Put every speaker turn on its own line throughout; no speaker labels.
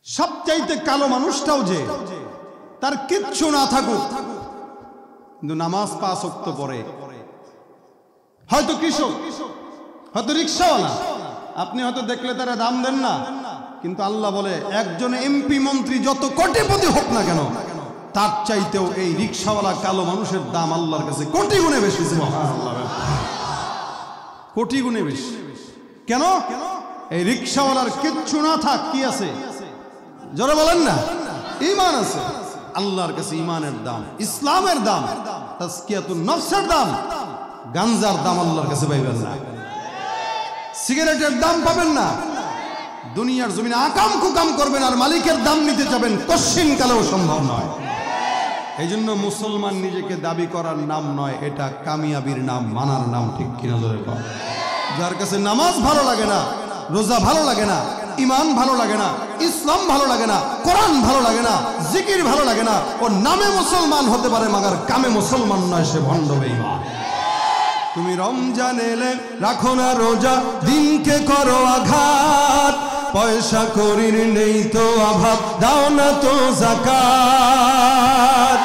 সবচাইতে কালো মানুষটাও যে তার কিচ্ছু না থাকুক কিন্তু নামাজ 5 ওয়াক্ত পড়ে, হয়তো কৃষক, হয়তো রিকশাওয়ালা, আপনি হয়তো দেখলে তারা দাম দেন না, কিন্তু আল্লাহ বলে একজন এমপি মন্ত্রী যত কোটিপতি হোক না কেন তার চাইতেও এই রিকশাওয়ালা কালো মানুষের দাম আল্লাহর কাছে কোটি গুণে বেশি। সুবহানাল্লাহ, কোটি গুণে বেশি। কেন? এই রিকশাওয়ালার কিচ্ছু না থাক, কি আছে? জোরে বলেন না, ঈমান আছে। আল্লাহর কাছে ঈমানের দাম, ইসলামের দাম, তাজকিয়াতুন নফসের দাম, গাঞ্জার দাম আল্লাহর কাছে পাইবেন না, সিগারেটের দাম পাবেন না। দুনিয়ার জমিনে আকাম কুকাম করবেন আর মালিকের দাম নিতে যাবেন, কশিন কালেও সম্ভব নয়। এই জন্য মুসলমান নিজেকে দাবি করার নাম নয়, এটা কামিয়াবির নাম, মানার নাম। ঠিক কিনা জোরে বল? যার কাছে নামাজ ভালো লাগে না, রোজা ভালো লাগে না, ঈমান ভালো লাগে না, ইসলাম ভালো লাগে না, কোরআন ভালো লাগে না, জিকির ভালো লাগে না, ও নামে মুসলমান হতে পারে মাগার কামে মুসলমান নয়, সে ভণ্ড বেঈমান। তুমি রমজান এলে রাখো না রোজা, দিনকে করো আঘাত, পয়সা করির নেই তো অভাব, দাও না তো যাকাত।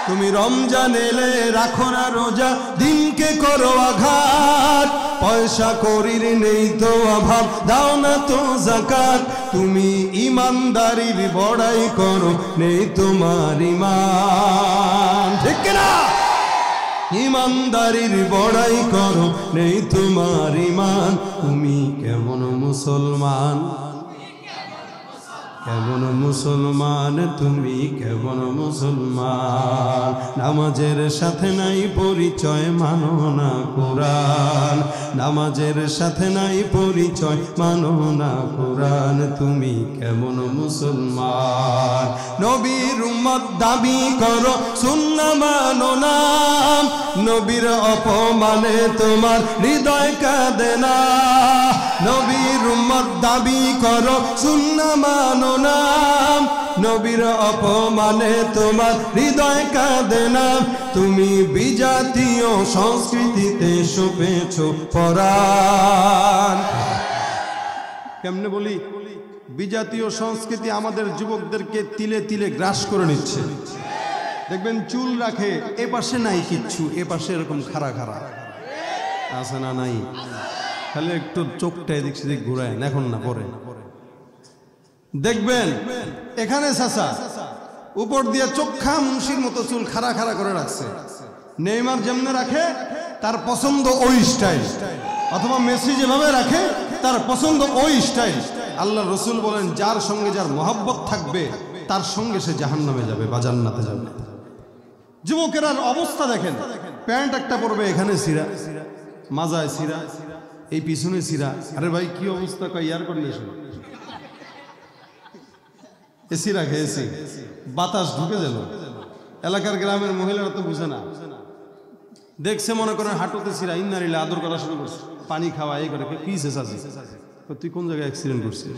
তুমি রমজান এলে রাখো না রোজা, দিনকে করো আঘাত, পয়সা করির নেই তো অভাব, দাও না তো যাকাত। তুমি ইমানদারির বড়াই করো, নেই তোমার ঈমান। ঠিক কিনা? ইমানদারির বড়াই করো, নেই তোমার ঈমান। তুমি কেমন মুসলমান, কেমন মুসলমান, তুমি কেমন মুসলমান? নামাজের সাথে নাই পরিচয়, মানো না কোরআন, নামাজের সাথে নাই পরিচয়, মানো না কোরআন। তুমি কেমন মুসলমান? নবীর উম্মত দাবি করো, সুন্নাহ মানো না, নবীর অপমানে তোমার হৃদয় কাঁদে না। নবীর উম্মত দাবি করো, সুন্নাহ মানো না, নবীর অপমানে তোমার হৃদয় কাঁদে না। তুমি বিজাতীয় সংস্কৃতিতে সপেছ পরাণ। কেমনে বলি? বিজাতীয় সংস্কৃতি আমাদের যুবকদেরকে তিলে তিলে গ্রাস করে নিচ্ছে। দেখবেন চুল রাখে, এ পাশে নাই কিচ্ছু, এ পাশে এরকম খাড়া খাড়া আছে না? নাই, খালি একটু চোখটা এদিক সেদিক ঘুরায়, এখন না পরে দেখবেন এখানে চাচা উপর দিয়ে চোখা মুন্সির মতো চুল খাড়া খাড়া করে রাখছে। নেইমার যেমনে রাখে তার পছন্দ ওই স্টাইল, অথবা মেসি যেভাবে রাখে তার পছন্দ ওই স্টাইল। আল্লাহ রসুল বলেন, যার সঙ্গে যার মহব্বত থাকবে তার সঙ্গে সে জাহান্নামে যাবে বা জান্নাতে যাবে। যুবকের অবস্থা দেখেন, প্যান্ট একটা পরবে, এখানে সিরা, মাজায় সিরা, এই পিছনে সিরা। আরে ভাই কি অবস্থা! কয় এয়ার কন্ডিশন, এসি রাখে, এসি, বাতাস ঢুকে গেল। এলাকার গ্রামের মহিলারা তো বুঝে না, দেখছে মনে করেন হাঁটুতে সিরা, ইন্নারিলে আদর করা শুরু করছে, পানি খাওয়া, এই করে। কি শেষাছি? তুই কোন জায়গায় অ্যাক্সিডেন্ট করছিস?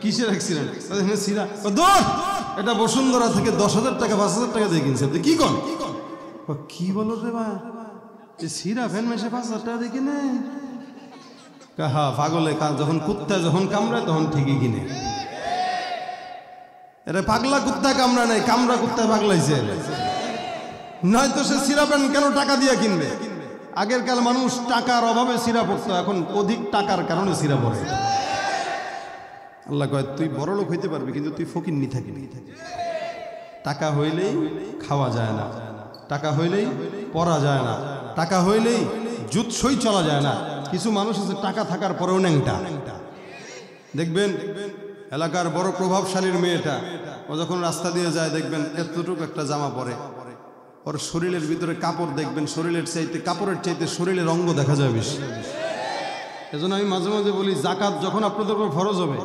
কিসের অ্যাক্সিডেন্ট? সিরা। এটা বসুন্ধরা থেকে 10,000 টাকা 5,000 টাকা দিয়ে কিনছে। তুই কি কর? কি বলো রে ভাই, সিরা ফ্যান মেশে 5,000 টাকা দিয়ে কিনে? হা পাগলে, যখন কুত্তা যখন কামড়ায় তখন ঠিকই কিনে। এটা পাগলা কুত্তা কামড়া নাই, কামড়া কুত্তা পাগলাইছে। নয়তো সে সিরা প্যান্ট কেন টাকা দিয়ে কিনবে? আগের কাল মানুষ টাকার অভাবে সিরা পড়তো, এখন অধিক টাকার কারণে সিরা পড়ে। আল্লাহ কয়, তুই বড় লোক হইতে পারবি কিন্তু তুই ফকিন্নি থাকিবি। টাকা হইলেই খাওয়া যায় না, টাকা হইলেই পরা যায় না, টাকা হইলেই জুৎসই চলা যায় না। কিছু মানুষ আছে টাকা থাকার পরেও ন্যাংটা। দেখবেন এলাকার বড় প্রভাবশালীর মেয়েটা, ও যখন রাস্তা দিয়ে যায় দেখবেন এতটুকু একটা জামা পরে, ওর শরীরের ভিতরে কাপড় দেখবেন শরীরের চাইতে, কাপড়ের চাইতে শরীরের অঙ্গ দেখা যায় বেশি। এজন্য আমি মাঝে মাঝে বলি, জাকাত যখন আপনাদের উপর ফরজ হবে,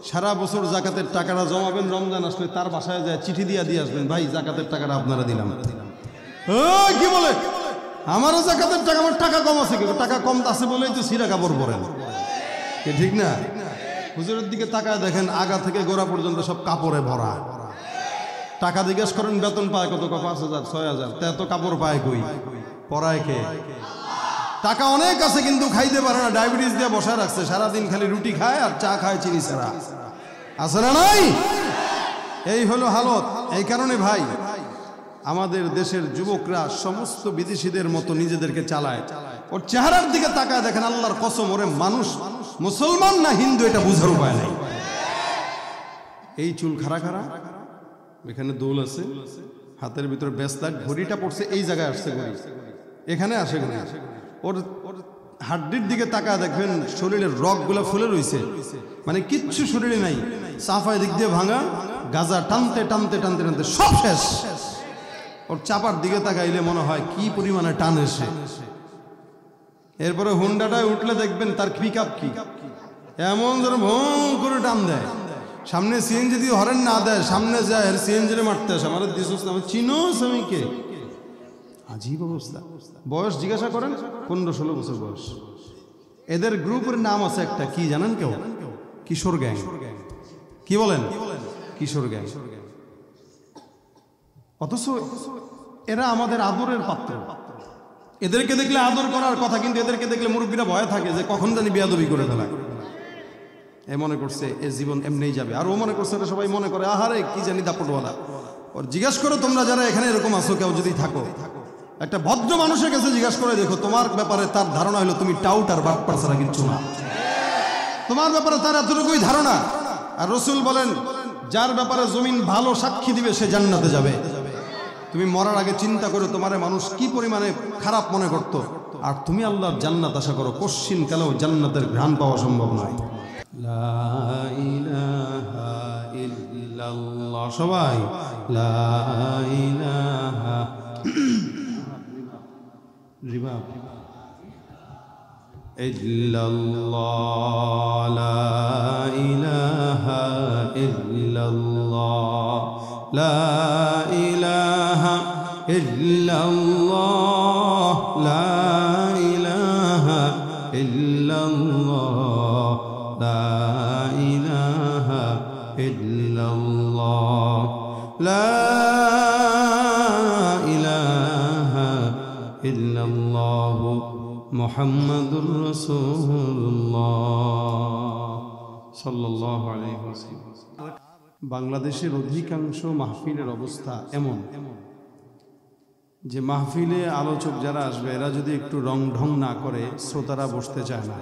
সারা বছর জাকাতের টাকাটা জমাবেন, রমজান আসলে তার বাসায় যায় চিঠি দিয়ে আসবেন, ভাই জাকাতের টাকাটা আপনারা দিলাম। কি বলে? আমারও জাকাতের টাকা, আমার টাকা কম আছে। কিন্তু টাকা কম আছে বলেই তো সিরা কাপড় পরেন, ঠিক না? হুজুরের দিকে তাকায় দেখেন, আগা থেকে গোড়া পর্যন্ত সব কাপড়ে ভরা। টাকা জিজ্ঞেস করেন বেতন পায় কত? 5,000 6,000। তা এত কাপড় পায় কই? পরায় কে? টাকা অনেক আছে কিন্তু খাইতে পারে না, ডায়াবেটিস দিয়ে বসায় রাখছে, সারাদিন খালি রুটি খায় আর চা খায় চিনি ছাড়া। আছে না নাই? এই হলো হালত। এই কারণে ভাই আমাদের দেশের যুবকরা সমস্ত বিদেশিদের মতো নিজেদেরকে চালায়। ওর চেহারার দিকে তাকায় দেখেন, আল্লাহর কসম ওরে মানুষ মুসলমান না হিন্দু এটা বুঝার উপায় নাই। এই চুল খাড়া খাড়া, এখানে দোল আছে, হাতের ভিতরে বেস্তাক, ঘড়িটা পড়ছে এই জায়গায় আসছে, ঘড়ি এখানে আসে, ঘড়ি ওর হাড্ডির দিকে তাকায় দেখবেন শরীরের রগগুলো ফুলে রইছে, মানে কিচ্ছু শরীরে নাই, সাফায় দিক দিয়ে ভাঙা, গাজা টানতে টানতে টানতে টানতে সব শেষ। ওর চাপার দিকে তাকাইলে মনে হয় কি পরিমাণে টান এসে। এরপরে হুন্ডাটায় উঠলে দেখবেন তার পিক আপ কি এমন যেন ভং করে টান দেয়। সামনে সিএনজি দিয়ে হরেন না দেয়, সামনে যায় সিএনজি মারতে আসে, আমার দিস নামে চিনোস আমি কে, আজীব অবস্থা। বয়স জিজ্ঞাসা করেন 15-16 বছর বয়স। এদের গ্রুপের নাম আছে একটা, কি জানেন কেউ? কিশোর গ্যাং। কি বলেন? কিশোর গ্যাং। অথচ এরা আমাদের আদরের পাত্র। এদেরকে দেখলে আদর করার কথা, কিন্তু এদেরকে দেখলে মুরব্বীরা ভয় থাকে যে কখন জানি বেয়াদবি করে ফেলা। এ মনে করছে এ জীবন এমনিই যাবে, আর ও মনে করছে এটা সবাই মনে করে আহারে কি জানি দাপটওয়ালা। ওর জিজ্ঞাসা করো তোমরা যারা এখানে এরকম আছো, কেউ যদি থাকো, একটা ভদ্র মানুষের কাছে জিজ্ঞাসা করে দেখো, তোমার ব্যাপারে তার ধারণা হলো তুমি টাউট আর বাটপার ছাড়া কিচ্ছু না। তোমার ব্যাপারে তার এতটুকুই ধারণা। আর রাসূল বলেন, যার ব্যাপারে জমিন ভালো সাক্ষী দিবে সে জান্নাতে যাবে। তুমি মরার আগে চিন্তা করো তোমারে মানুষ কি পরিমাণে খারাপ মনে করত, আর তুমি আল্লাহর জান্নাত আশা করো, কোশ্চিন কালেও জান্নাতের ঘ্রাণ পাওয়া সম্ভব নয়। লা ইলাহা ইল্লাল্লাহ, সবাই লা ইলাহা ইল্লাল্লাহ, লা ইলাহা ইল্লাল্লাহ, লা ইলাহা ইল্লাল্লাহ, লা ইলাহা ইল্লাল্লাহ, লা ইলাহা ইল্লাল্লাহ, লা ইলাহা ইল্লাল্লাহ, মুহাম্মাদুর রাসূলুল্লাহ সাল্লাল্লাহু আলাইহি ওয়াসাল্লাম। বাংলাদেশের অধিকাংশ মাহফিলের অবস্থা এমন যে মাহফিলে আলোচক যারা আসবে এরা যদি একটু রং ঢং না করে শ্রোতারা বসতে চায় না।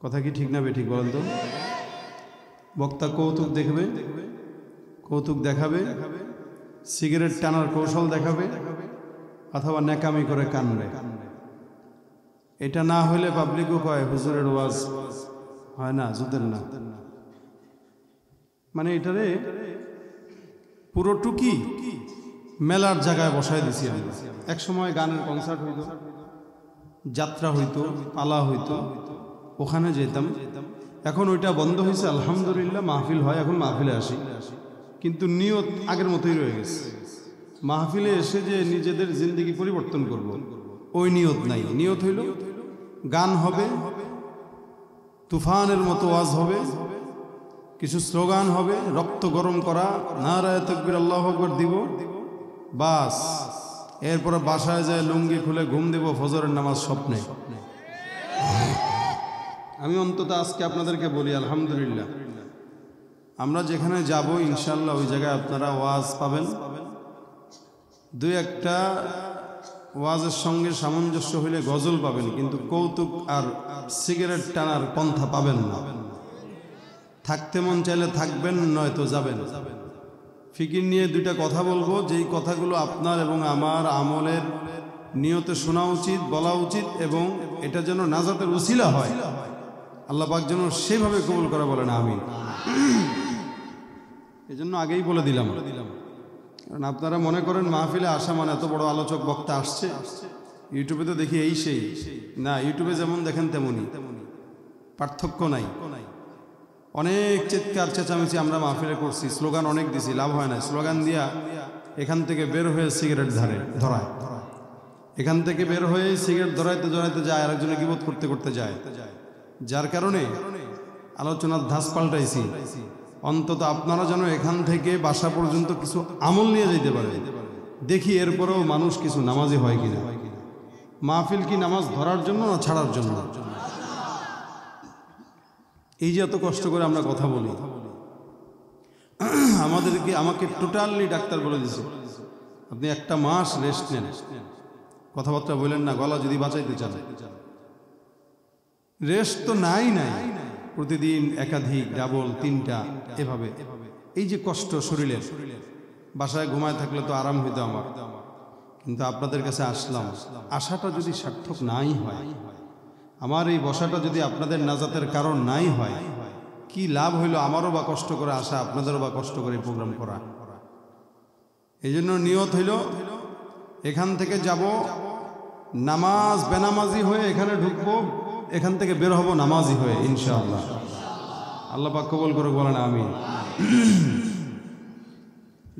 কথা কি ঠিক না বেঠিক বলেন তো? বক্তা কৌতুক দেখবে, কৌতুক দেখাবে, সিগারেট টানার কৌশল দেখাবে, অথবা ন্যাকামি করে কানবে। এটা না হলে পাবলিকও কয় হুজুরের ওয়াজ হয় না, যুদ্ধের না। মানে এটারে পুরো টুকি মেলার জায়গায় বসায় দিছি আমরা। এক সময় গানের কনসার্ট হইতো, যাত্রা হইতো, পালা হইতো, ওখানে যেতাম। এখন ওইটা বন্ধ হয়েছে, আলহামদুলিল্লাহ মাহফিল হয়, এখন মাহফিলে আসি, কিন্তু নিয়ত আগের মতোই রয়ে গেছে। মাহফিলে এসে যে নিজেদের জিন্দেগি পরিবর্তন করব, ওই নিয়ত নাই। নিয়ত হইল গান হবে, তুফানের মতো ওয়াজ হবে, কিছু স্লোগান হবে, রক্ত গরম করা, নারায়ে তাকবীর আল্লাহু আকবার দিব, বাস। এরপরে বাসায় যায় লুঙ্গি খুলে ঘুম দেব, ফজরের নামাজ স্বপ্নে। আমি অন্তত আজকে আপনাদেরকে বলি আলহামদুলিল্লাহ, আমরা যেখানে যাব ইনশাল্লাহ ওই জায়গায় আপনারা ওয়াজ পাবেন। দুই একটা ওয়াজের সঙ্গে সামঞ্জস্য হইলে গজল পাবেন, কিন্তু কৌতুক আর সিগারেট টানার পন্থা পাবেন না। থাকতে মন চাইলে থাকবেন, নয়তো যাবেন। ফিকির নিয়ে দুইটা কথা বলবো, যেই কথাগুলো আপনার এবং আমার আমলের নিয়তে শোনা উচিত, বলা উচিত, এবং এটা যেন নাজাতের উসিলা হয়। আল্লাহ পাক যেন সেভাবে কবুল করে বলেন আমিন। এই জন্য আগেই বলে দিলাম, কারণ আপনারা মনে করেন মাহফিলে আসা মানে এত বড় আলোচক বক্তা আসছে, ইউটিউবে তো দেখি এই সেই না। ইউটিউবে যেমন দেখেন তেমনই, পার্থক্য নাই। অনেক চিৎকার চেঁচামেচি আমরা মাহফিলে করছি, স্লোগান অনেক দিছি, লাভ হয় না। স্লোগান দিয়া এখান থেকে বের হয়ে সিগারেট ধরায়, এখান থেকে বের হয়ে সিগারেট ধরাইতে ধরাইতে যায়, আরেকজনে গীবত করতে করতে যায়, যার কারণে আলোচনার ধাঁচ পাল্টাইছি। অন্তত আপনারা যেন এখান থেকে বাসা পর্যন্ত কিছু আমল নিয়ে যেতে পারে। দেখি এরপরেও মানুষ কিছু নামাজি হয় কিনা। মাহফিল কি নামাজ ধরার জন্য না ছাড়ার জন্য? এই যে এত কষ্ট করে আমরা কথা বলি, আমাকে টোটালি ডাক্তার বলে দিয়েছে আপনি একটা মাস রেস্ট নেন, কথাবার্তা বলেন না, গলা যদি বাঁচাইতে চান। রেস্ট তো নাই, প্রতিদিন একাধিক, ডাবল, 3টা এভাবে। এই যে কষ্ট শরীরের, বাসায় ঘুমায় থাকলে তো আরাম হইতো আমার, কিন্তু আপনাদের কাছে আসলাম, আশাটা যদি সার্থক নাই হয়, আমার এই বসাটা যদি আপনাদের নাজাতের কারণ নাই হয়, কি লাভ হইল? আমারও বা কষ্ট করে আসা, আপনাদেরও বা কষ্ট করে প্রোগ্রাম করা। এই জন্য নিয়ত হইল এখান থেকে যাব, নামাজ বেনামাজি হয়ে এখানে ঢুকবো, এখান থেকে বের হব নামাজি হয়ে ইনশাআল্লাহ। আল্লাহ পাক কবুল করে বলেন আমিন।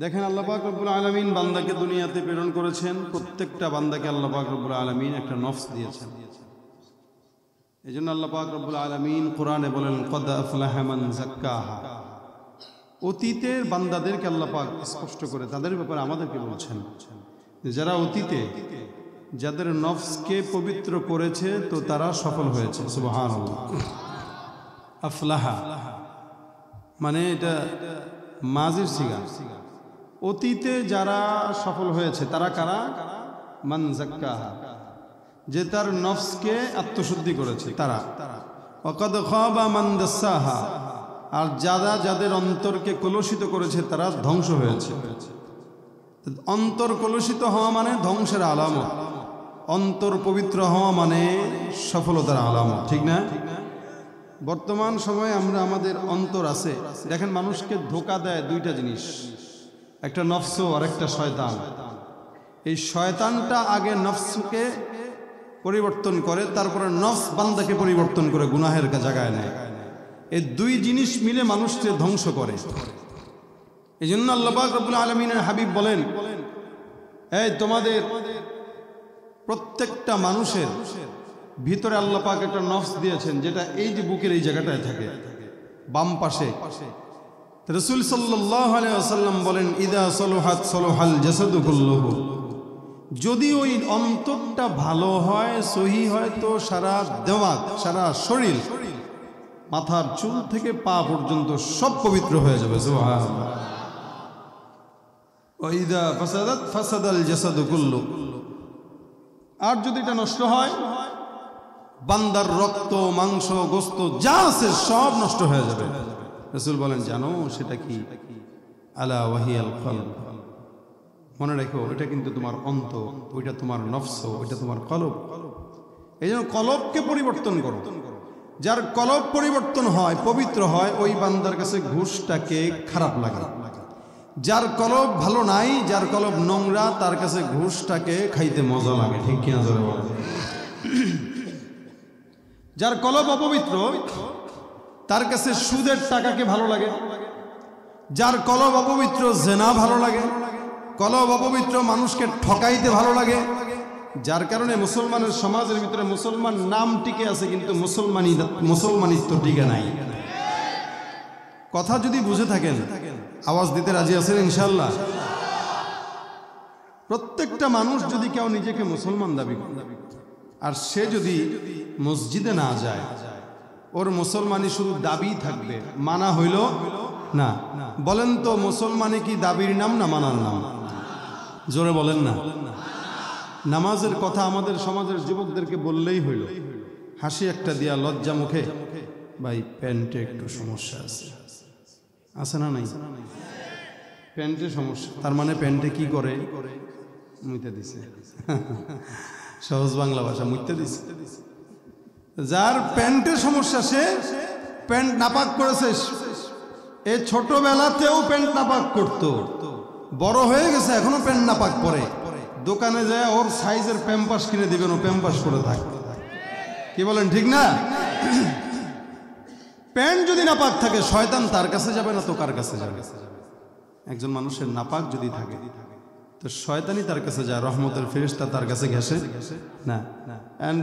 দেখেন, আল্লাহ পাক রব্বুল আলামিন বান্দাকে দুনিয়াতে প্রেরণ করেছেন, প্রত্যেকটা বান্দাকে আল্লাহ পাক রব্বুল আলামিন একটা নফস দিয়েছেন। এই জন্য আল্লাহ পাক রব্বুল আলামিন কোরআনে বলেন কদ আফলাহা মান যাক্কাহা। অতীতের বান্দাদেরকে আল্লাহ পাক স্পষ্ট করে তাদের ব্যাপারে আমাদেরকে বলছেন, যারা অতীতে যাদের নফসকে পবিত্র করেছে তো তারা সফল হয়েছে। সুবহানাল্লাহ। আফলাহা মানে এটা মাজির সিগা। অতীতে যারা সফল হয়েছে তারা কারা? মান যাক্কাহা, যে তার নফসকে আত্মশুদ্ধি করেছে তারা। ওয়াকাদ খাবা মান দাসাহা, আর যারা যাদের অন্তরকে কলুষিত করেছে তারা ধ্বংস হয়েছে। অন্তর কলুষিত হওয়া মানে ধ্বংসের আলামত, অন্তর পবিত্র হওয়া মানে সফলতার আলামত, ঠিক না? বর্তমান সময়ে আমরা আমাদের অন্তর আছে, দেখেন মানুষকে ধোঁকা দেয় 2টা জিনিস, একটা নফস আর একটা শয়তান। এই শয়তানটা আগে নফসকে পরিবর্তন করে, তারপরে নফস বান্দাকে পরিবর্তন করে গুনাহের জায়গায় নেয়। এই 2 জিনিস মিলে মানুষকে ধ্বংস করে। এই জন্য আল্লাহ পাক রব্বুল আলামিনের হাবিব বলেন, এই তোমাদের প্রত্যেকটা মানুষের ভিতরে আল্লাহ পাক একটা নফস দিয়েছেন, যেটা এই যে বুকের এই জায়গাটায় থাকে, বাম পাশে। রাসূল সাল্লাল্লাহু আলাইহি ওয়াসাল্লাম বলেন, ইদা সলুহাত সলুহাল জাসাদু কুল্লুহু। যদি ওই অন্তরটা ভালো হয়, সহি হয়, তো সারা দেমাগ, সারা শরীর, মাথার চুল থেকে পা পর্যন্ত সব পবিত্র হয়ে যাবে। সুবহানাল্লাহ। ওয়া ইদা ফাসাদাত ফাসাদাল জাসাদু কুল্লু। আর যদি এটা নষ্ট হয়, বান্দার রক্ত, মাংস, গোশত যা আছে সব নষ্ট হয়ে যাবে। রাসূল বলেন, জানো সেটা কি? আলা ওয়াহিয়াল কলব। মনে রেখো, এটা কিন্তু তোমার অন্তর, ওইটা তোমার নফস, ওইটা তোমার কলব। এই জন্য কলবকে পরিবর্তন করো। যার কলব পরিবর্তন হয়, পবিত্র হয়, ওই বান্দার কাছে ঘুষটাকে খারাপ লাগে। যার কলব ভালো নাই, যার কলব নোংরা, তার কাছে ঘুষটাকে খাইতে মজা লাগে, ঠিক কিনা? যার কলব অপবিত্র, তার কাছে সুদের টাকাকে ভালো লাগে। যার কলব অপবিত্র, জেনা ভালো লাগে। কলব অপবিত্র, মানুষকে ঠকাইতে ভালো লাগে। যার কারণে মুসলমানের সমাজের ভিতরে মুসলমান নাম টিকে আছে, কিন্তু মুসলমানিত্ব টিকে নাই। কথা যদি বুঝে থাকেন আওয়াজ দিতে রাজি আছেন ইনশাআল্লাহ? প্রত্যেকটা মানুষ যদি কেউ নিজেকে মুসলমান দাবি করে, আর সে যদি মসজিদে না যায়, ওর মুসলমানি শুধু দাবি থাকবে, মানা হইল না। বলেন তো, মুসলমানি কি দাবির নাম না মানার নাম? জোরে বলেন না। নামাজের কথা আমাদের সমাজের যুবকদেরকে বললেই হইল, হাসি একটা দিয়া লজ্জা মুখে, ভাই প্যান্টে একটু সমস্যা আছে না? নাই, প্যান্টে সমস্যা, তার মানে প্যান্টে কি করে? মুইতে দিছে। সহজ বাংলা ভাষা, মুইতে দিছে। যার প্যান্টের সমস্যা, সে প্যান্ট নাপাক করেছে। এ ছোটবেলাতেও প্যান্ট নাপাক করতো, বড় হয়ে গেছে এখনো প্যান্ট নাপাক পরে। দোকানে যায় ওর সাইজের প্যাম্পাস কিনে দিবেন, ও প্যাম্পাস করে থাকে। কি বলেন, ঠিক না? প্যান্ট যদি নাপাক থাকে, শয়তান তার কাছে যাবে না তো কার কাছে যাবে? একজন মানুষের নাপাক যদি থাকে, তো শয়তানই তার কাছে যায়, রহমতের ফেরেশতা তার কাছে ঘেসে না।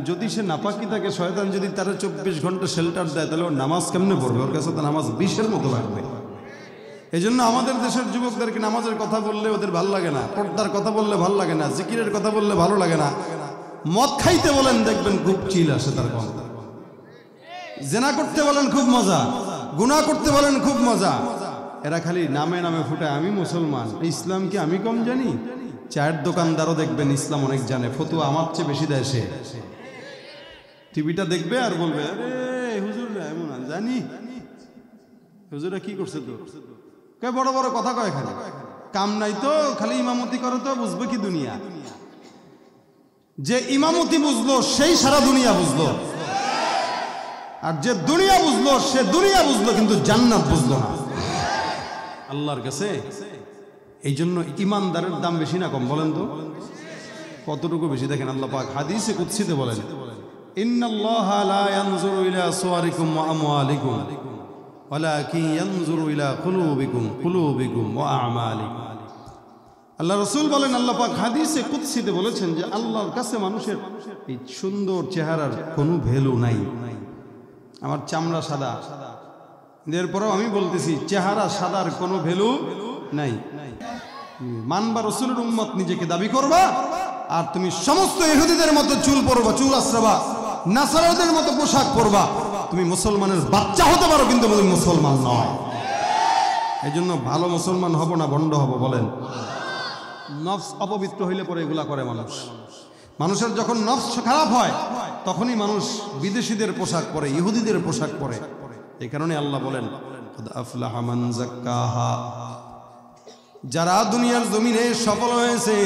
যদি সে নাপাকি থাকে, শয়তান যদি তার 24 ঘন্টা শেল্টার দেয়, তাহলে ওর নামাজ কেমনে পড়বে? ওর কাছে তো নামাজ বিষের মতো লাগবে। এই জন্য আমাদের দেশের যুবকদেরকে নামাজের কথা বললে ওদের ভালো লাগে না, পর্দার কথা বললে ভালো লাগে না, জিকিরের কথা বললে ভালো লাগে না। মদ খাইতে বলেন, দেখবেন খুব চিল আসে তার কথা। জেনা করতে বলেন খুব মজা, গুনাহ করতে বলেন খুব মজা। এরা খালি নামে নামে ফুটায় আমি মুসলমান, ইসলাম কি আমি কম জানি? চায়ের দোকানদারও দেখবেন ইসলাম অনেক জানে, ফতুয়া আমার চেয়ে বেশি দেয় সে। টিভিটা দেখবে আর বলবে আরে হুজুররা এমন জানি, হুজুররা কি করছে তো কয় বড় বড় কথা কয়, খালি কাম নাই তো, খালি ইমামতি করে তো, বুঝবে কি দুনিয়া? যে ইমামতি বুঝলো সেই সারা দুনিয়া বুঝলো, আর যে দুনিয়া বুঝলো সে দুনিয়া বুঝলো কিন্তু জান্নাত বুঝলো না আল্লাহর কাছে। এই জন্য ইমানদারের দাম বেশি না কম বলেন তো? কতটুকু বেশি দেখেন আল্লাহ পাক হাদিসে কুদসিতে বলেন, ইন্নাল্লাহা লা ইয়ানজুরু ইলা সুওয়ারিকুম ওয়া আমওয়ালিকুম ওয়ালাকিন ইয়ানজুরু ইলা কুলুবিকুম ওয়া আমালিকুম। আল্লাহ রাসূল বলেন, আল্লাহ পাক হাদিসে কুদসিতে বলেছেন যে আল্লাহর কাছে মানুষের এই সুন্দর চেহারার কোনো ভ্যালু নাই। আমার চামড়া সাদা, এরপরেও আমি বলতেছি চেহারা সাদার কোনো ভ্যালু নাই। মানবা রাসূলের উম্মত নিজেকে দাবি করবা, আর তুমি সমস্ত ইহুদিদের মতো চুল পরবা, চুল আশ্রাবা, নাসারাদের মতো পোশাক পরবা, তুমি মুসলমানের বাচ্চা হতে পারো কিন্তু তুমি মুসলমান নয়। এই জন্য ভালো মুসলমান হব না ভণ্ড হব বলেন? নফস অপবিত্র হইলে পরে এগুলা করে মানুষ। মানুষের যখন নফস খারাপ হয় তখনই মানুষ বিদেশিদের পোশাক পরে, ইহুদিদের পোশাক পরে। এই কারণে আল্লাহ বলেন, কদ আফলাহা মান যাক্কাহা, যারা দুনিয়ার জমিনে সফল হয়েছে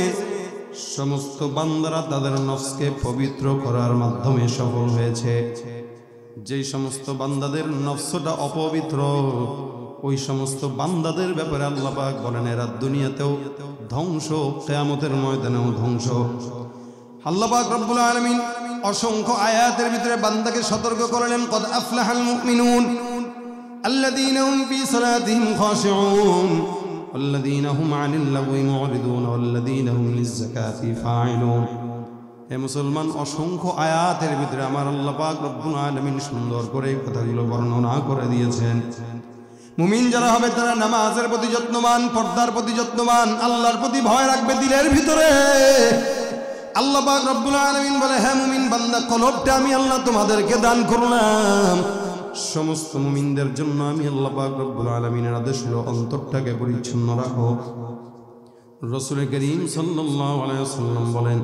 সমস্ত বান্দারা তাদের নফসকে পবিত্র করার মাধ্যমে সফল হয়েছে। যেই সমস্ত বান্দাদের নফসটা অপবিত্র ওই সমস্ত বান্দাদের ব্যাপারে আল্লাহ পাক বলেন এরা দুনিয়াতেও ধ্বংস, কিয়ামতের ময়দানেও ধ্বংস। আল্লাহ পাক রব্বুল আলামিন অসংখ্য আয়াতের ভিতরে বান্দাকে সতর্ক করলেন, কদ আফলাহাল মুমিনুন আল্লাযীনা হুম ফী সালাতিহিম খাশিউন ওয়াল্লাযীনা হুম আনিল লাগwi মুরিদুন ওয়াল্লাযীনা হুম লিয-যাকাতি ফাঈলুন। হে মুসলমান, অসংখ্য আয়াতের ভিতরে আমার আল্লাহ পাক রব্বুল আলামিন সুন্দর করে এই কথাগুলো বর্ণনা করে দিয়েছেন। মুমিন যারা হবে তারা নামাজের প্রতি যত্নবান, পর্দার প্রতি যত্নবান, আল্লাহর প্রতি ভয় রাখবে দিলের ভিতরে। আল্লাহ পাক রব্বুল আলামিন বলে, হ্যাঁ মুমিন বান্দা, কলবটা আমি আল্লাহ তোমাদেরকে দান করলাম। সমস্ত মুমিনদের জন্য আমি আল্লাহ পাক রব্বুল আলামিনের আদেশ হলো অন্তরটাকে পরিচ্ছন্ন রাখো। রাসূল করিম সাল্লাল্লাহু আলাইহি ওয়াসাল্লাম বলেন,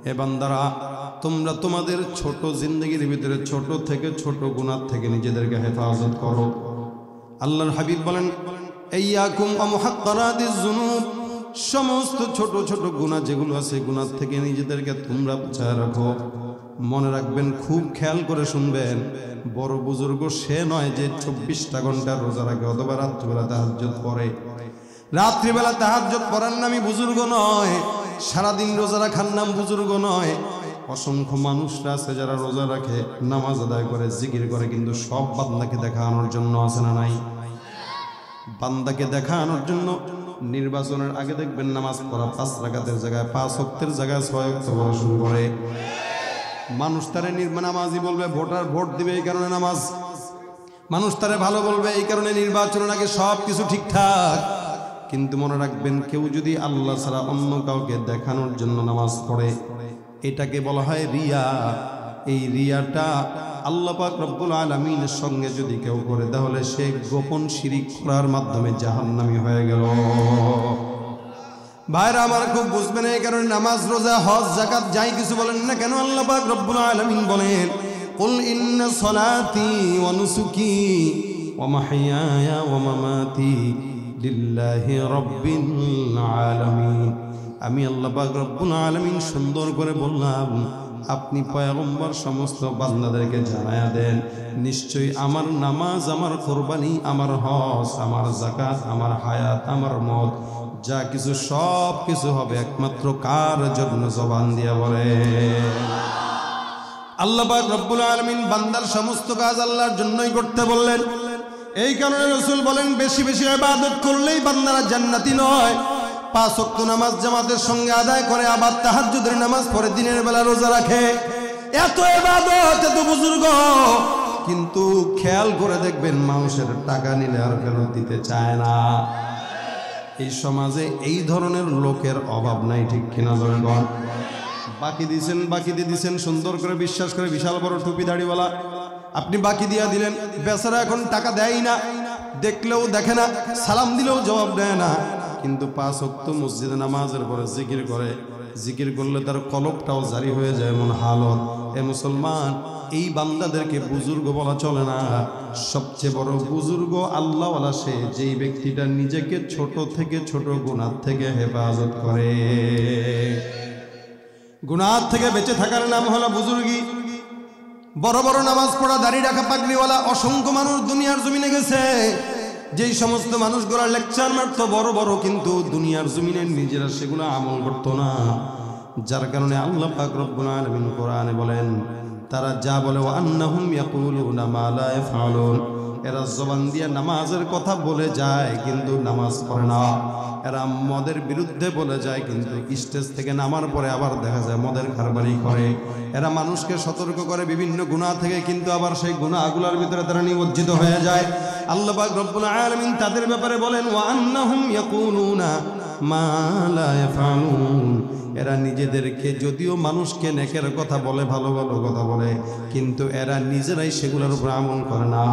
হে বান্দারা, তোমরা তোমাদের ছোট জিন্দেগির ভিতরে ছোট থেকে ছোট গুনাহ থেকে নিজেদেরকে হেফাজত করো। আল্লাহর হাবিব বলেন, ইয়্যাকুম ওয়া মুহাক্কারাতিজ যুনুব, সমস্ত ছোট ছোট গুনাহ যেগুলো আছে গুনাহ থেকে নিজেদেরকে তোমরা বাঁচায় রাখো। মনে রাখবেন, খুব খেয়াল করে শুনবেন, বড় বুজুর্গ সে নয় যে 24টা ঘন্টা রোজা রাখে অথবা রাত্রিবেলা তাহাজ্জুদ পড়ে। রাত্রিবেলা তাহাজ্জুদ পড়ার নামই বুজুর্গ নয়, সারাদিন রোজা রাখার নাম বুজুর্গ নয়। অসংখ্য মানুষরা আছে যারা রোজা রাখে, নামাজ আদায় করে, জিকির করে, কিন্তু সব বান্দাকে দেখানোর জন্য আছে না নাই? বান্দাকে দেখানোর জন্য নির্বাচনের আগে দেখবেন নামাজ পড়া 5 রাকাতের জায়গায় 5 ওয়াক্তের জায়গায় 6 ওয়াক্ত পড়া শুরু করে। মানুষ তারে নামাজি বলবে, ভোটার ভোট দিবে এই কারণে নামাজ। মানুষ তারে ভালো বলবে এই কারণে নির্বাচনের আগে সব কিছু ঠিকঠাক। কিন্তু মনে রাখবেন, কেউ যদি আল্লাহ ছাড়া অন্য কাউকে দেখানোর জন্য নামাজ পড়ে, এটাকে বলা হয় রিয়া। এই রিয়াটা আল্লাহ পাক রব্বুল আলামিনের সঙ্গে যদি কেউ করে, তাহলে সে গোপন শিরিক করার মাধ্যমে জাহান্নামী হয়ে গেল। ভাইরা আমার, খুব বুঝবেন, এই কারণে নামাজ, রোজা, হজ, যাকাত যাই কিছু বলেন না কেন, আল্লাহ পাক রব্বুল আলামিন বলেন, কুল ইন্না সলাতি ওয়া নুসুকি ওয়া মাহইয়ায়া ওয়া মামাতি লিল্লাহি রাব্বিল আলামিন। আমি আল্লাহ পাক রব্বুল আলামিন সুন্দর করে বললাম, আপনি পয়গম্বর সমস্ত বান্দাদেরকে জানায়া দেন, নিশ্চয়ই আমার নামাজ, আমার কুরবানি, আমার হজ, আমার যাকাত, আমার হায়াত, আমার মত, যা কিছু সব কিছু হবে একমাত্র কার জন্য? জবান দিয়ে বলে আল্লাহ পাক রব্বুল আলামিন বান্দার সমস্ত কাজ আল্লাহর জন্যই করতে বললেন। এই কারণে রাসূল বলেন, বেশি বেশি ইবাদত করলেই বান্দারা জান্নাতি নয়। 5 ওয়াক্ত নামাজ জামাতের সঙ্গে আদায় করে, আবার তাহাজ্জুদের নামাজ পড়ে, দিনের বেলা রোজা রাখে, এত ইবাদত, এত বুজুর্গ, কিন্তু খেয়াল করে দেখবেন মানুষের টাকা নিলে আর ফেরত দিতে চায় না। এই সমাজে এই ধরনের লোকের অভাব নাই, ঠিক কিনা জনগণ? বাকি দিয়েছেন, বাকি দিয়ে দিয়েছেন, সুন্দর করে বিশ্বাস করে, বিশাল বড় টুপি দাড়িওয়ালা, আপনি বাকি দিয়া দিলেন, বেচারা এখন টাকা দেয় না, দেখলেও দেখে না, সালাম দিলেও জবাব দেয় না, কিন্তু 5 ওয়াক্ত মসজিদে নামাজের পরে জিকির করে। জিকির করলে তার কলবটাও জারি হয়ে যায় এমন হালত। এ মুসলমান, এই বান্দাদেরকে বুজুর্গ বলা চলে না। সবচেয়ে বড় বুজুর্গ আল্লাহওয়ালা সে, যেই ব্যক্তিটা নিজেকে ছোট থেকে ছোট গুনাহ থেকে হেফাজত করে। গুনাহ থেকে বেঁচে থাকার নাম হলো বুজুর্গি। বড় বড় নামাজ পড়া, দাড়ি রাখা, পাগড়িওয়ালা অসংখ্য মানুষ দুনিয়ার জমিনে গেছে। যেই সমস্ত মানুষগুলো লেকচার মারতো বড় বড়, কিন্তু দুনিয়ার জমিনে নিজেরা সেগুলো আমল করতো না। যার কারণে আল্লাহ পাক রব্বুল আলামিন কোরআনে বলেন, তারা যা বলে ওয়া আন্নাহুম ইয়াকুলুনা মা লা ইয়াফআলুন, এরা জবান দিয়ে নামাজের কথা বলে যায় কিন্তু নামাজ পড়ে না। এরা মদের বিরুদ্ধে বলে যায় কিন্তু স্টেজ থেকে নামার পরে আবার দেখা যায় মদের কারবারি করে। এরা মানুষকে সতর্ক করে বিভিন্ন গুনাহ থেকে, কিন্তু আবার সেই গুনাহগুলোর ভিতরে তারা নিমজ্জিত হয়ে যায়। আল্লাহ পাক রব্বুল আলামিন তাদের ব্যাপারে বলেন ওয়া আন্নাহুম ইয়াকুলুনা মা লা ইয়াফআলুন, এরা নিজেদেরকে যদিও মানুষকে নেকের কথা বলে, ভালো ভালো কথা বলে, কিন্তু এরা নিজেরাই সেগুলোর উপর আমল করে না।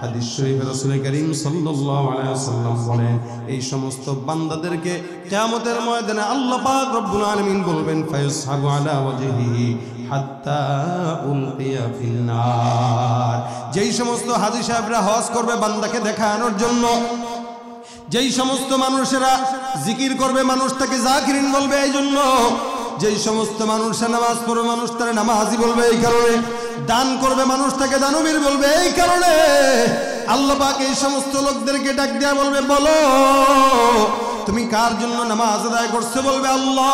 হাদিস শরীফে রাসূল করিম সাল্লাল্লাহু আলাইহি ওয়াসাল্লাম বলেন, এই সমস্ত বান্দাদেরকে কিয়ামতের ময়দানে আল্লাহ পাক রব্বুল আলামিন বলবেন ফায়ুসহাবু আলা ওয়াজহিহি হাত্তা উলকিয়া ফিন নার। যেই সমস্ত হাজী সাহেবরা হজ করবে বান্দাকে দেখানোর জন্য, যেই সমস্ত মানুষেরা জিকির করবে মানুষ তাকে জাকিরিন বলবে এই জন্য, যেই সমস্ত মানুষেরা নামাজ পড়বে মানুষ তারা নামাজি বলবে এই কারণে, দান করবে মানুষ তাকে দানবীর বলবে এই কারণে, আল্লাহ পাক এই সমস্ত লোকদেরকে ডাক দেয়া বলবে, বলো তুমি কার জন্য নামাজ আদায় করছো? বলবে আল্লাহ,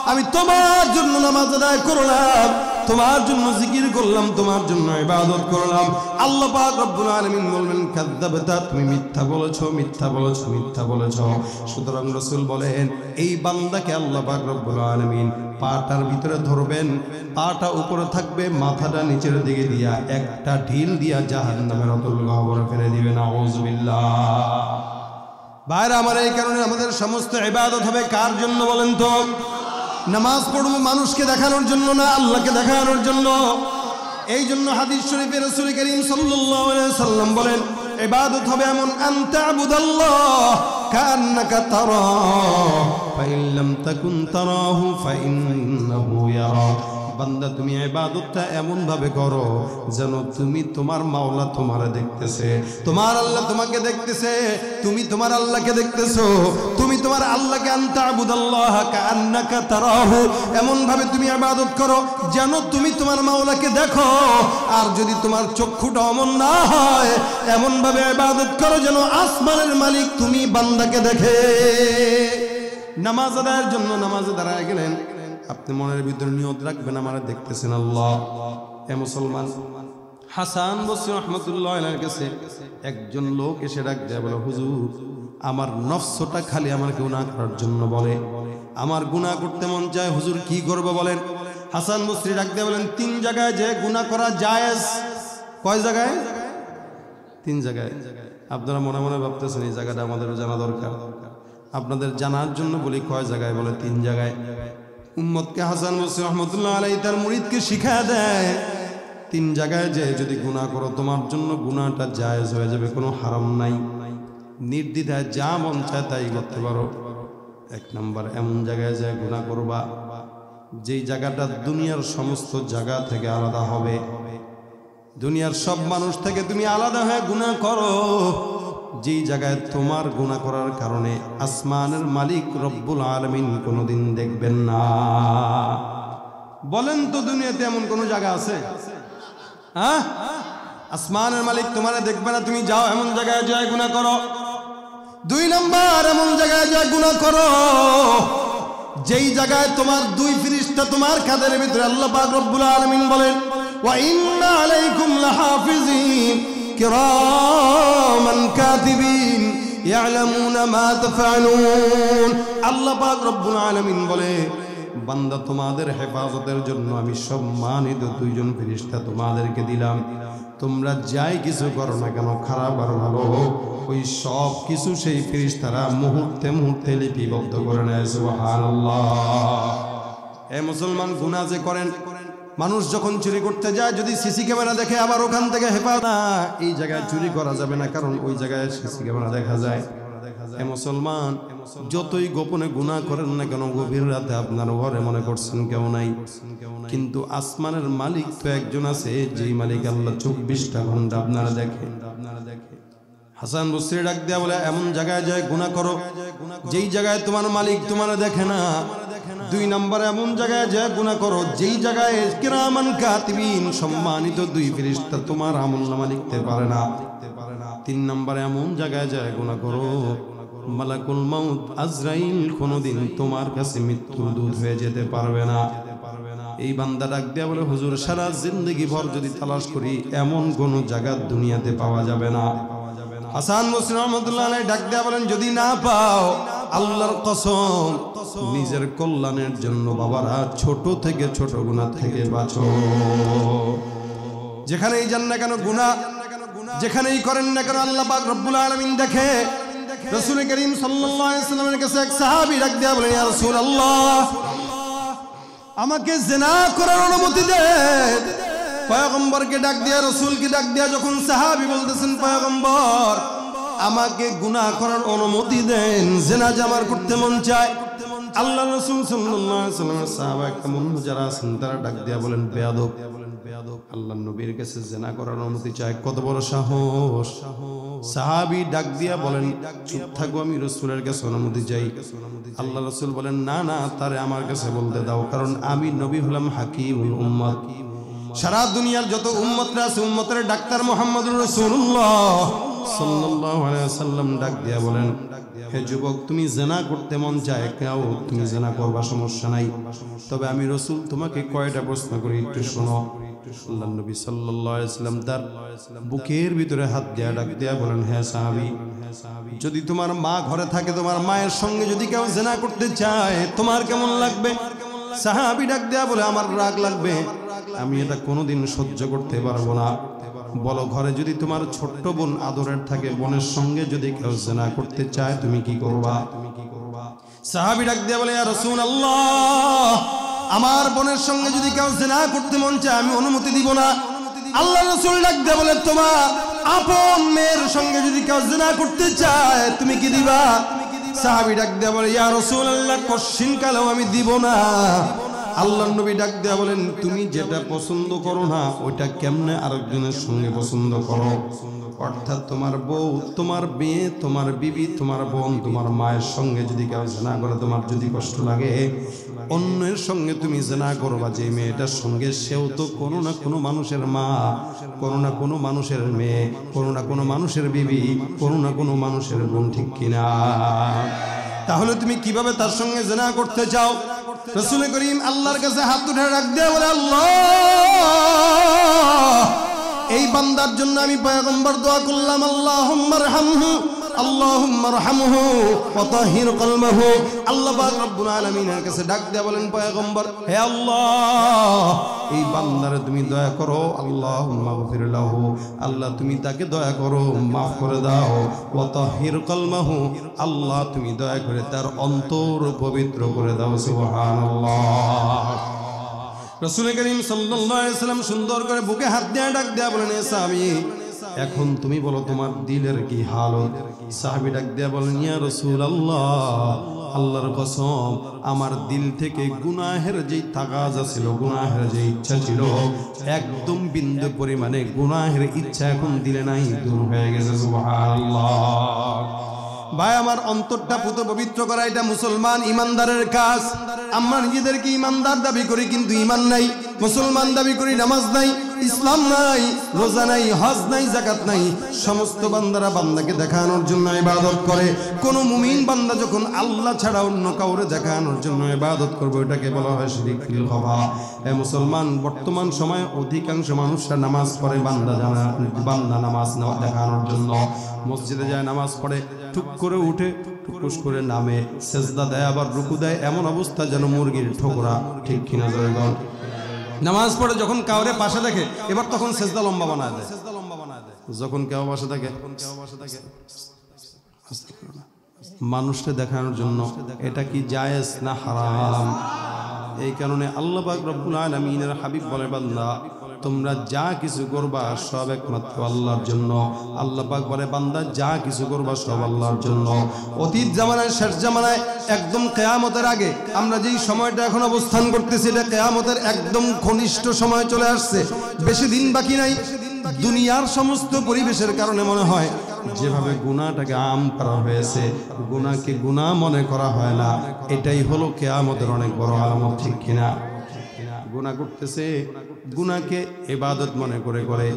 আমি তোমার জন্য নামাজ আদায় করলাম, তোমার জন্য জিকির করলাম, তোমার জন্য ইবাদত করলাম। আল্লাহ পাক রব্বুল আলামিন বলবেন কাযযাবতা, তুমি মিথ্যা বলেছো, মিথ্যা বলেছো, মিথ্যা বলেছো। সুতরাং রাসূল বলেন, এই বান্দাকে আল্লাহ পাক রব্বুল আলামিন পাটার ভিতরে ধরবেন, পাটা উপরে থাকবে, মাথাটা নিচের দিকে দিয়া একটা ঢিল দিয়া জাহান্নামের অতল গহ্বরে ফেলে দিবেন। আউযুবিল্লাহ। ভাইরা আমার, এই কারণে আমাদের সমস্ত ইবাদত হবে কার জন্য বলেন তো? নামাজ পড়বো মানুষকে দেখানোর জন্য না, আল্লাহকে দেখানোর জন্য। এই জন্য হাদিস শরীফে রাসূল করিম সাল্লাল্লাহু আলাইহি ওয়াসাল্লাম বলেন, ইবাদত হবে এমন আনতা আবুদাল্লাহ কান্নাকা তারাহু ফাইন লাম তাকুন তারাহু ফাইন্নাহু ইয়ারাক। বান্দা তুমি ইবাদতটা এমন ভাবে করো যেন তুমি তোমার মাওলা তোমারে দেখতেছে, তোমার আল্লাহ তোমাকে দেখতেছে, তুমি তোমার আল্লাহকে দেখতেছো। তুমি তোমার আল্লাহকে আনতা আবুদাল্লাহ কান্নাকা তারাহু, এমন ভাবে তুমি ইবাদত করো যেন তুমি তোমার মাওলাকে দেখো। আর যদি তোমার চক্ষুটা অমন না হয়, এমন ভাবে ইবাদত করো যেন আসমানের মালিক তুমি বান্দাকে দেখে। নামাজ আদায়ের জন্য নামাজে দাঁড়ায় গেলেন, আপনি মনের ভিতরে নিয়ত রাখবেন আমারে দেখতেছেন আল্লাহ। এ মুসলমান, হাসান বসরি রাহমাতুল্লাহ আলাইহির কাছে একজন লোক এসে ডাক দেয়, বলে হুজুর, আমার নফসটা খালি আমার গুনাহ করার জন্য বলে, আমার গুনাহ করতে মন চায়, হুজুর কি করব বলেন? হাসান বসরি ডাক দেয় বলেন, 3 জায়গায় যে গুনাহ করা জায়েজ। কয় জায়গায়? 3 জায়গায়। আপনারা মনে মনে ভাবতেছেন এই জায়গাটা আমাদের জানা দরকার। আপনাদের জানার জন্য বলি, কয় জায়গায়? বলে 3 জায়গায়। উম্মতকে হাসান বসরি রাহমাতুল্লাহ আলাইহি তার মুরিদকে শিখায়া দেয়, 3 জায়গায় যে যদি গুনাহ করো তোমার জন্য গুনাহটা জায়েজ হয়ে যাবে, কোনো হারাম নাই, নির্দ্বিধায় যা মন চায় তাই করতে পারো। 1 নাম্বার, এমন জায়গায় যে গুনাহ করবা যেই জায়গাটা দুনিয়ার সমস্ত জায়গা থেকে আলাদা হবে, দুনিয়ার সব মানুষ থেকে তুমি আলাদা হয়ে গুনাহ করো, যেই জায়গায় তোমার গুনাহ করার কারণে আসমানের মালিক রব্বুল আলামিন কোনোদিন দেখবেন না। বলেন তো দুনিয়াতে এমন কোন জায়গা আছে? হ্যাঁ, আসমানের মালিক তোমারে দেখবে না, তুমি যাও এমন জায়গায় যায় গুনাহ করো। 2 নাম্বার, এমন জায়গায় যায় গুনাহ করো যেই জায়গায় তোমার 2 ফেরেশতা তোমার কাঁধের ভিতরে। আল্লাহ পাক রব্বুল আলামিন বলেন, ওয়া ইন্না আলাইকুম লাহাফিজিন কিরামান কাতিবিন ইয়ালামুনা মা তাফআলুন। আল্লাহ পাক রব্বুল আলামিন বলে, বান্দা তোমাদের হেফাজতের জন্য আমি সম্মানিত 2 জন ফেরেশতা তোমাদেরকে দিলাম। তোমরা যাই কিছু করো না কেন, খারাপ আর ভালো, ওই সব কিছু সেই ফেরেশতারা মুহূর্তে মুহূর্তে লিপিবদ্ধ করে নেয়। সুবহানাল্লাহ। এ মুসলমান, গুনাহ যে করেন মানুষ যখন চুরি করতে যায় যদি সিসি ক্যামেরা দেখে আবার ওখান থেকে হেফাজত না, এই জায়গায় চুরি করা যাবে না, কারণ ওই জায়গায় সিসি ক্যামেরা দেখা যায়। এ মুসলমান, যতই গোপনে গুনাহ করেন না কেন, গভীর রাতে আপনার ঘরে মনে করছেন কেউ নাই, কিন্তু আসমানের মালিক তো একজন আছে, যেই মালিক আল্লাহ 24টা ঘন্টা আপনারা দেখেন। হাসান বসরি ডাক দেয়া বলে, এমন জায়গায় যায় গুনাহ করো যেই জায়গায় তোমার মালিক তোমার দেখে না। 2 নম্বরে এমন জায়গায় যায় গুনাহ করো যেই জায়গায় কিরামান কাতিবিন সম্মানিত 2 ফেরেশতা তোমার আমলনামা লিখতে পারে না। 3 নম্বরে এমন জায়গায় যায় গুনাহ করো মালাকুল মাউত আজরাইল কোনদিন তোমার কাছে মৃত্যুর দূত হয়ে যেতে পারবে না। এই বান্দা ডাক দেয়া বলে, হুজুর সারা জিন্দেগি ভর যদি তালাশ করি এমন কোন জায়গা দুনিয়াতে পাওয়া যাবে না। হাসান বসরি রহমাতুল্লাহ আলাইহি ডাক দেয়া বলেন, যদি না পাও আল্লাহর কসম নিজের কল্যাণের জন্য বাবারা ছোট থেকে ছোট গুনাহ থেকে বাঁচো। যেখানেই যান না কেন গুনাহ, যেখানেই করেন না কেন আল্লাহ পাক রব্বুল আলামিন দেখে। রাসূল করিম সাল্লাল্লাহু আলাইহি ওয়াসাল্লামের কাছে এক সাহাবী ডাক দেয়া বলেন, ইয়া রাসূলুল্লাহ আমাকে জিনা করার অনুমতি দেন। পয়গম্বরকে ডাক দিয়া, রাসূলকে ডাক দিয়া যখন সাহাবী বলতেছেন, পয়গম্বর আমাকে গুনাহ করার অনুমতি দেন, জিনা যে আমার করতে মন চায়। আল্লাহ রাসূল সাল্লাল্লাহু আলাইহি ওয়াসাল্লামের সাহাবা কেমন যারা আছেন তারা ডাক দিয়া বলেন, বেয়াদব, আল্লাহর নবীর কাছে জিনা করার অনুমতি চায়, কত বড় সাহস। সাহাবী ডাক দিয়া বলেন, চুপ থাকো, আমি রাসূলের কাছে অনুমতি চাই। আল্লাহ রাসূল বলেন, না না, তারে আমার কাছে বলতে দাও, কারণ আমি নবী হলাম হাকিমুল উম্মত। সারা দুনিয়ার যত উম্মতরা আছে উম্মতের ডাক্তার মুহাম্মদুর রাসূলুল্লাহ সাল্লাল্লাহু আলাইহি ওয়াসাল্লাম ডাক দিয়া বলেন, হে যুবক, তুমি জিনা করতে মন চায় কেউ, তুমি জিনা করবা, সমস্যা নাই, তবে আমি রাসূল তোমাকে কয়টা প্রশ্ন করি একটু শোনো। আল্লাহর নবী সাল্লাল্লাহু আলাইহি ওয়াসাল্লাম তার বুকের ভিতরে হাত দিয়া ডাক দিয়া বলেন, হে সাহাবী, যদি তোমার মা ঘরে থাকে, তোমার মায়ের সঙ্গে যদি কেউ জিনা করতে চায় তোমার কেমন লাগবে? সাহাবী ডাক দিয়া বলে, আমার রাগ লাগবে, আমি এটা কোনোদিন সহ্য করতে পারবো না। বলো, ঘরে যদি তোমার ছোট্ট বোন আদরের থাকে, বোনের সঙ্গে যদি কেউ জিনা করতে চায় তুমি কি করবা? সাহাবী ডাক দিয়া বলে, ইয়া রাসূলুল্লাহ আমার বোনের সঙ্গে যদি কেউ জিনা করতে মন চায় আমি অনুমতি দিব না। আল্লাহ রাসূল ডাক দিয়া বলে, তোমার আপন মেয়ের সঙ্গে যদি কেউ জিনা করতে চায় তুমি কি দিবা? সাহাবী ডাক দিয়া বলে, ইয়া রাসূলুল্লাহ কশিন কালেও আমি দিব না। আল্লাহর নবী ডাক দিয়া বলেন, তুমি যেটা পছন্দ করো না ওইটা কেমনে আরেকজনের সঙ্গে পছন্দ করো? অর্থাৎ তোমার বউ, তোমার মেয়ে, তোমার বিবি, তোমার বোন, তোমার মায়ের সঙ্গে যদি কেউ জিনা করে তোমার যদি কষ্ট লাগে, অন্যের সঙ্গে তুমি জিনা করবা যে মেয়েটার সঙ্গে, সেও তো কোনো না কোনো মানুষের মা, কোনো না কোনো মানুষের মেয়ে, কোনো না কোনো মানুষের বিবি, কোনো না কোনো মানুষের বোন, ঠিক কিনা? তাহলে তুমি কিভাবে তার সঙ্গে জিনা করতে চাও? রাসূল করিম আল্লাহর কাছে হাত উঠে ডাক দিয়ে বলে, আল্লাহ এই বান্দার জন্য আমি পয়গম্বর দোয়া করলাম, আল্লাহুম্মা রহমহু, আল্লাহুম্মা রহমহু ওয়া তাহির কলবহু। আল্লাহ পাক রব্বুল আলামিনের কাছে ডাক দিয়ে বলেন, পয়গম্বর হে আল্লাহ এই বান্দারে তুমি দয়া করো, আল্লাহুম্মা গফির লাহু, আল্লাহ তুমি তাকে দয়া করো, মাফ করে দাও, ওয়া তাহির কলবহু, আল্লাহ তুমি দয়া করে তার অন্তর পবিত্র করে দাও। সুবহানাল্লাহ। রাসূল করিম সাল্লাল্লাহু আলাইহি ওয়াসাল্লাম সুন্দর করে বুকে হাত দিয়ে ডাক দেয়া বলেন, এ সাহাবী এখন তুমি বলো তোমার দিলের কি হালত? সাহাবী ডাক দেয়া বলেন, ইয়া রাসূলুল্লাহ আল্লাহর কসম আমার দিল থেকে গুনাহের যেই তাগাজা ছিল, গুনাহের যে ইচ্ছা ছিল, একদম বিন্দু পরিমাণে গুনাহের ইচ্ছা এখন দিলে নাই, দূর হয়ে গেছে। সুবহানাল্লাহ। ভাই আমার অন্তরটা পুত পবিত্র করা এটা মুসলমান ইমানদারের কাজ। আমরা নিজেদেরকে ইমানদার দাবি করি কিন্তু ইমান নাই, মুসলমান দাবি করি, নামাজ নাই, ইসলাম নাই, রোজা নাই, হজ নাই, যাকাত নাই। সমস্ত বান্দারা বান্দাকে দেখানোর জন্য ইবাদত করে। কোন মুমিন বান্দা যখন আল্লাহ ছাড়া অন্য কাউরে দেখানোর জন্য ইবাদত করবে ওটাকে বলা হয় শিরকুল খাফা। এই মুসলমান বর্তমান সময়ে অধিকাংশ মানুষরা নামাজ পড়ে বান্দা নামাজ দেখানোর জন্য, মসজিদে যায় নামাজ পড়ে, টুক করে উঠে টুকুস করে নামে, সেজদা দেয়, আবার রুকু দেয়, এমন অবস্থা যেন মুরগির ঠোকরা, ঠিক কিনা জয়গণ? নামাজ পড়ে যখন কাউরে পাশে দেখে এবার তখন সেজদা লম্বা বানায় দেয়, যখন কেউ পাশে থাকে মানুষকে দেখানোর জন্য। এটা কি জায়েজ না হারাম? এই কারণে আল্লাহ পাক রব্বুল আলামিনের হাবিব বলে বান্দা তোমরা যা কিছু করবা সব একমাত্র আল্লাহর জন্য। আল্লাহ পাক বলে বান্দা যা কিছু করবা সব আল্লাহর জন্য। অতীত জামানায় শেষ জামানায় একদম কিয়ামতের আগে আমরা যেই সময়টা এখন অবস্থান করতেছি এটা কিয়ামতের একদম ঘনিষ্ঠ সময় চলে আসছে, বেশি দিন বাকি নাই। দুনিয়ার সমস্ত পরিবেশের কারণে মনে হয় যেভাবে গুনাহটাকে আম করা হয়েছে, গুনাহকে গুনাহ মনে করা হয় না। এটাই হলো কিয়ামতের অনেক বড় আলামত, ঠিক কিনা? গুনাহ করতেছে, গুনাহকে ইবাদত মনে করে করে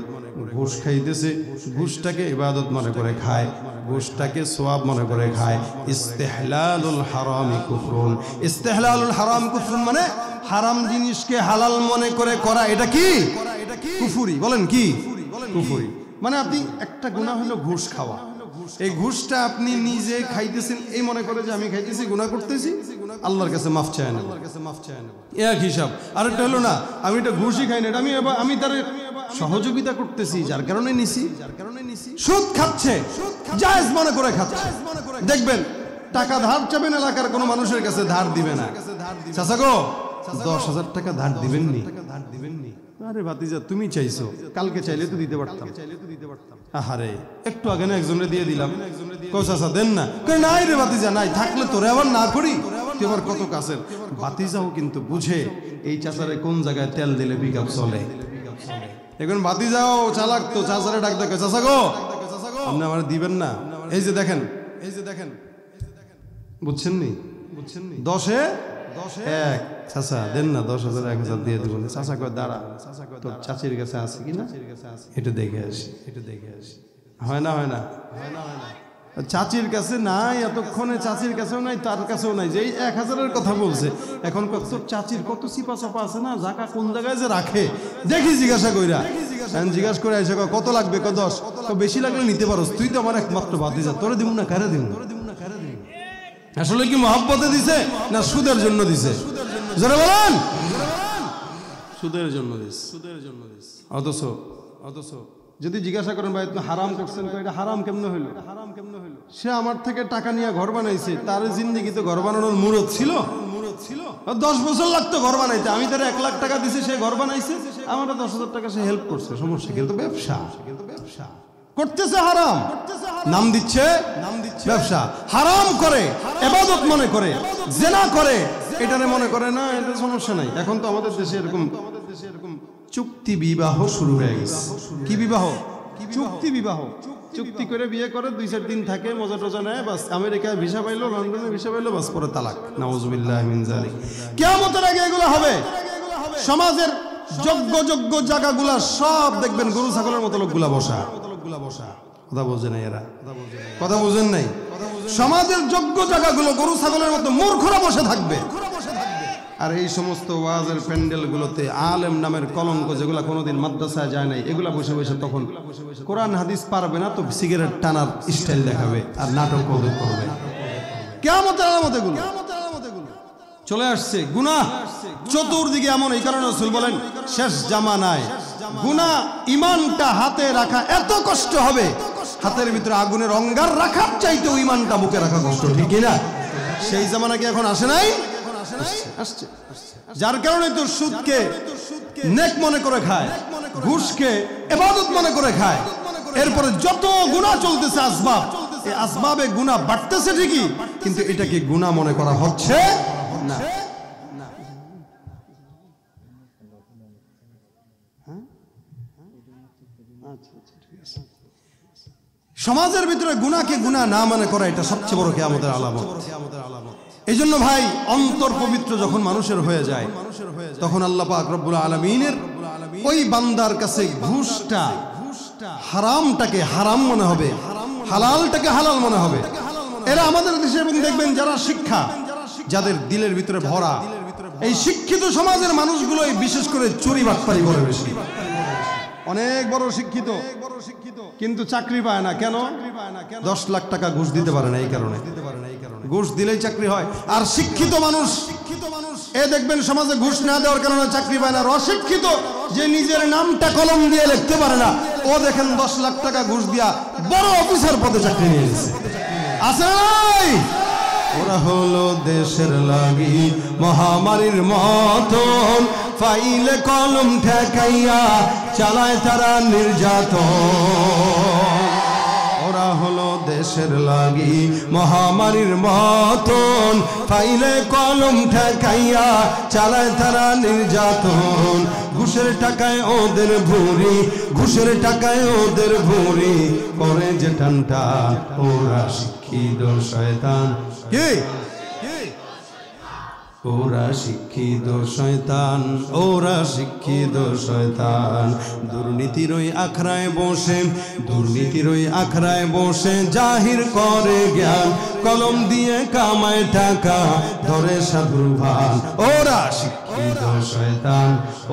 ঘুষ খাইতেছে, ঘুষটাকে ইবাদত মনে করে খায়, ঘুষটাকে সওয়াব মনে করে খায়। ইস্তিহলালুল হারামি কুফরুন। ইস্তিহলালুল হারাম কুফরুন মানে হারাম জিনিসকে হালাল মনে করে করা, এটা কি? কুফরি। বলেন কি? কুফরি। মানে আপনি একটা গুনাহ হলো ঘুষ খাওয়া, এই ঘুষটা আপনি নিজে খাইতেছেন এই মনে করে যে আমি খাইতেছি, গুনাহ করতেছি, আল্লাহর কাছে মাফ চায় না, এক হিসাব। আরেকটা হলো না আমি এটা ঘুষই খাই না, আমি তার সহযোগিতা করতেছি যার কারণে নিছি। সুদ খাচ্ছে, জায়েজ মনে করে খাচ্ছে। দেখবেন টাকা ধার চাবেন, এলাকার কোনো মানুষের কাছে ধার দিবে না। চাচা গো 10,000 টাকা ধার দিবেননি? আরে ভাতিজা তুমি চাইছো, কালকে চাইলে তো দিতে পারতাম। আহারে একটু আগে না একজনে দিয়ে দিলাম, কও চাচা দেন না, কই নাই রে ভাতিজা নাই, থাকলে তোরে আবার না করি, তুই আবার কত কাছের। ভাতিজাও কিন্তু বুঝে এই চাচারে কোন জায়গায় তেল দিলে পিকআপ চলে। এখন ভাতিজাও চালাক তো, চাচারে ডাক দেখে চাচা গো আপনি আমার দিবেন না, এই যে দেখেন, বুঝছেন নি? 10-এ 1 চাচা দেন না, 10,000 1,000 দিয়ে দেবেন। চাচা কয় দাঁড়া, তোর চাচির কাছে আছে কিনা এটা দেখে আসি। হয় না চাচির কাছে নাই, এতক্ষণে চাচির কাছেও নাই, তার কাছেও নাই, যে 1,000-এর কথা বলছে। এখন তোর চাচির কত চিপা চাপা আছে না, জায়গা কোন জায়গায় যে রাখে দেখি, জিজ্ঞাসা কইরা জিজ্ঞাসা করে এসে কত লাগবে, 10, বেশি লাগলে নিতে পারোস, তুই তো আমার একমাত্র ভাতিজা, তোরে দিব না কারে দিব? আসলে কি মহব্বতে দিছে না সুদের জন্য দিছে? জোরে বলেন। সুদের জন্য দিছে। অথচ যদি জিজ্ঞাসা করেন ভাই আপনি হারাম করছেন, এটা হারাম কেমনে হইল? সে আমার থেকে টাকা নিয়ে ঘর বানাইছে, তার জিন্দেগিতে ঘর বানানোর মুরত ছিল? 10 বছর লাগতো ঘর বানাইতে, আমি তার 1 লাখ টাকা দিছি, সে ঘর বানাইছে, আমার 10,000 টাকা সে হেল্প করছে, সমস্যা। কিন্তু ব্যবসা করতেছে হারাম, নাম দিচ্ছে ব্যবসা। হারাম করে ইবাদত মনে করে, জিনা করে, এটারে মনে করে না, এটা সমস্যা নাই। এখন তো আমাদের দেশে এরকম চুক্তি বিবাহ শুরু হয়ে গেছে। কি বিবাহ? চুক্তি বিবাহ। চুক্তি করে বিয়ে করে 2-4 দিন থাকে, মজা টজা নেয়, বাস আমেরিকায় ভিসা পাইলো, লন্ডনে ভিসা পাইলো, বাস পরে তালাক। নাউজুবিল্লাহি মিন যালিক। কিয়ামতের আগে এগুলো হবে। সমাজের যোগ্য জায়গাগুলা সব দেখবেন গরু ছাগলের মতো লোকগুলা বসা। কথা বোঝেন নাই এরা, কথা বোঝেন নাই। সমাজের যোগ্য জায়গাগুলো গরু ছাগলের মতো মূর্খরা বসে থাকবে। আর এই সমস্ত ওয়াজের প্যান্ডেলগুলোতে আলেম নামের কলঙ্ক, যেগুলা কোনোদিন মাদ্রাসায় যায় নাই, এগুলা বসে বসে তখন কোরআন হাদিস পারবে না তো সিগারেট টানার স্টাইল দেখাবে আর নাটক করবে। কিয়ামতের আলামত এগুলো চলে আসছে। গুনাহ চতুর্দিকে এমন, এই কারণে রাসূল বলেন শেষ জামানায় গুনাহ ঈমানটা হাতে রাখা এত কষ্ট হবে, হাতের ভিতরে আগুনের অঙ্গার রাখার চাইতেও ঈমানটা বুকে রাখা কষ্ট, ঠিক না? সেই জামানা কি এখন আসে নাই? আসছে। যার কারণে তো সুদকে নেক মনে করে খায়, ঘুষকে ইবাদত মনে করে খায়। এরপরে যত গুনাহ চলতেছে আসবাব, এই আসবাবে গুনাহ বাড়তেছে ঠিকই, কিন্তু এটাকে গুনাহ মনে করা হচ্ছে না। সমাজের ভিতরে গুনাহকে গুনাহ না মনে করা, এটা সবচেয়ে বড় কিয়ামতের আলামত। এই জন্য ভাই অন্তর পবিত্র যখন মানুষের হয়ে যায়, তখন আল্লাহ পাক রব্বুল আলামিনের ওই বান্দার কাছে ঘুষটা হারামটাকে হারাম মনে হবে, হালালটাকে হালাল মনে হবে। এরা আমাদের দেশে, এবং দেখবেন যারা শিক্ষা, যাদের দিলের ভিতরে ভরা, এই শিক্ষিত সমাজের মানুষগুলো বিশেষ করে চুরি বাটপারি করে বেশি। অনেক বড় শিক্ষিত, কিন্তু চাকরি পায় না। কেন? 10 লাখ টাকা ঘুষ দিতে পারে না, এই কারণে। ঘুষ দিলেই চাকরি হয়। আর শিক্ষিত মানুষ এ দেখবেন সমাজে ঘুষ না দেওয়ার কারণে চাকরি পায় না। অশিক্ষিত যে নিজের নামটা কলম দিয়ে লিখতে পারে না, ও দেখেন 10 লাখ টাকা ঘুষ দিয়া বড় অফিসার পদে চাকরি নিয়ে গেছে। আছে নাই? ওরা হলো দেশের লাগি মহামারীর মতন, ফাইলে কলম ঠেকাইয়া চালায় তারা নির্যাতন। ওরা হলো দেশের লাগি মহামারীর মতন, ফাইলে কলম ঠেকাইয়া চালায় তারা নির্যাতন। ঘুষের টাকায় ওদের ভুঁড়ি, ঘুষের টাকায় ওদের ভুঁড়ি করে যে টানটা। ওরা শিক্ষিত শয়তান, কে? ওরা শিক্ষিত শয়তান, ওরা শিক্ষিত শয়তান। দুর্নীতির ওই আখড়ায় বসে, দুর্নীতির ওই আখড়ায় বসে জাহির করে জ্ঞান, কলম দিয়ে কামায় টাকা ধরে সাধুর ভান। ওরা শিক্ষিত শয়তান,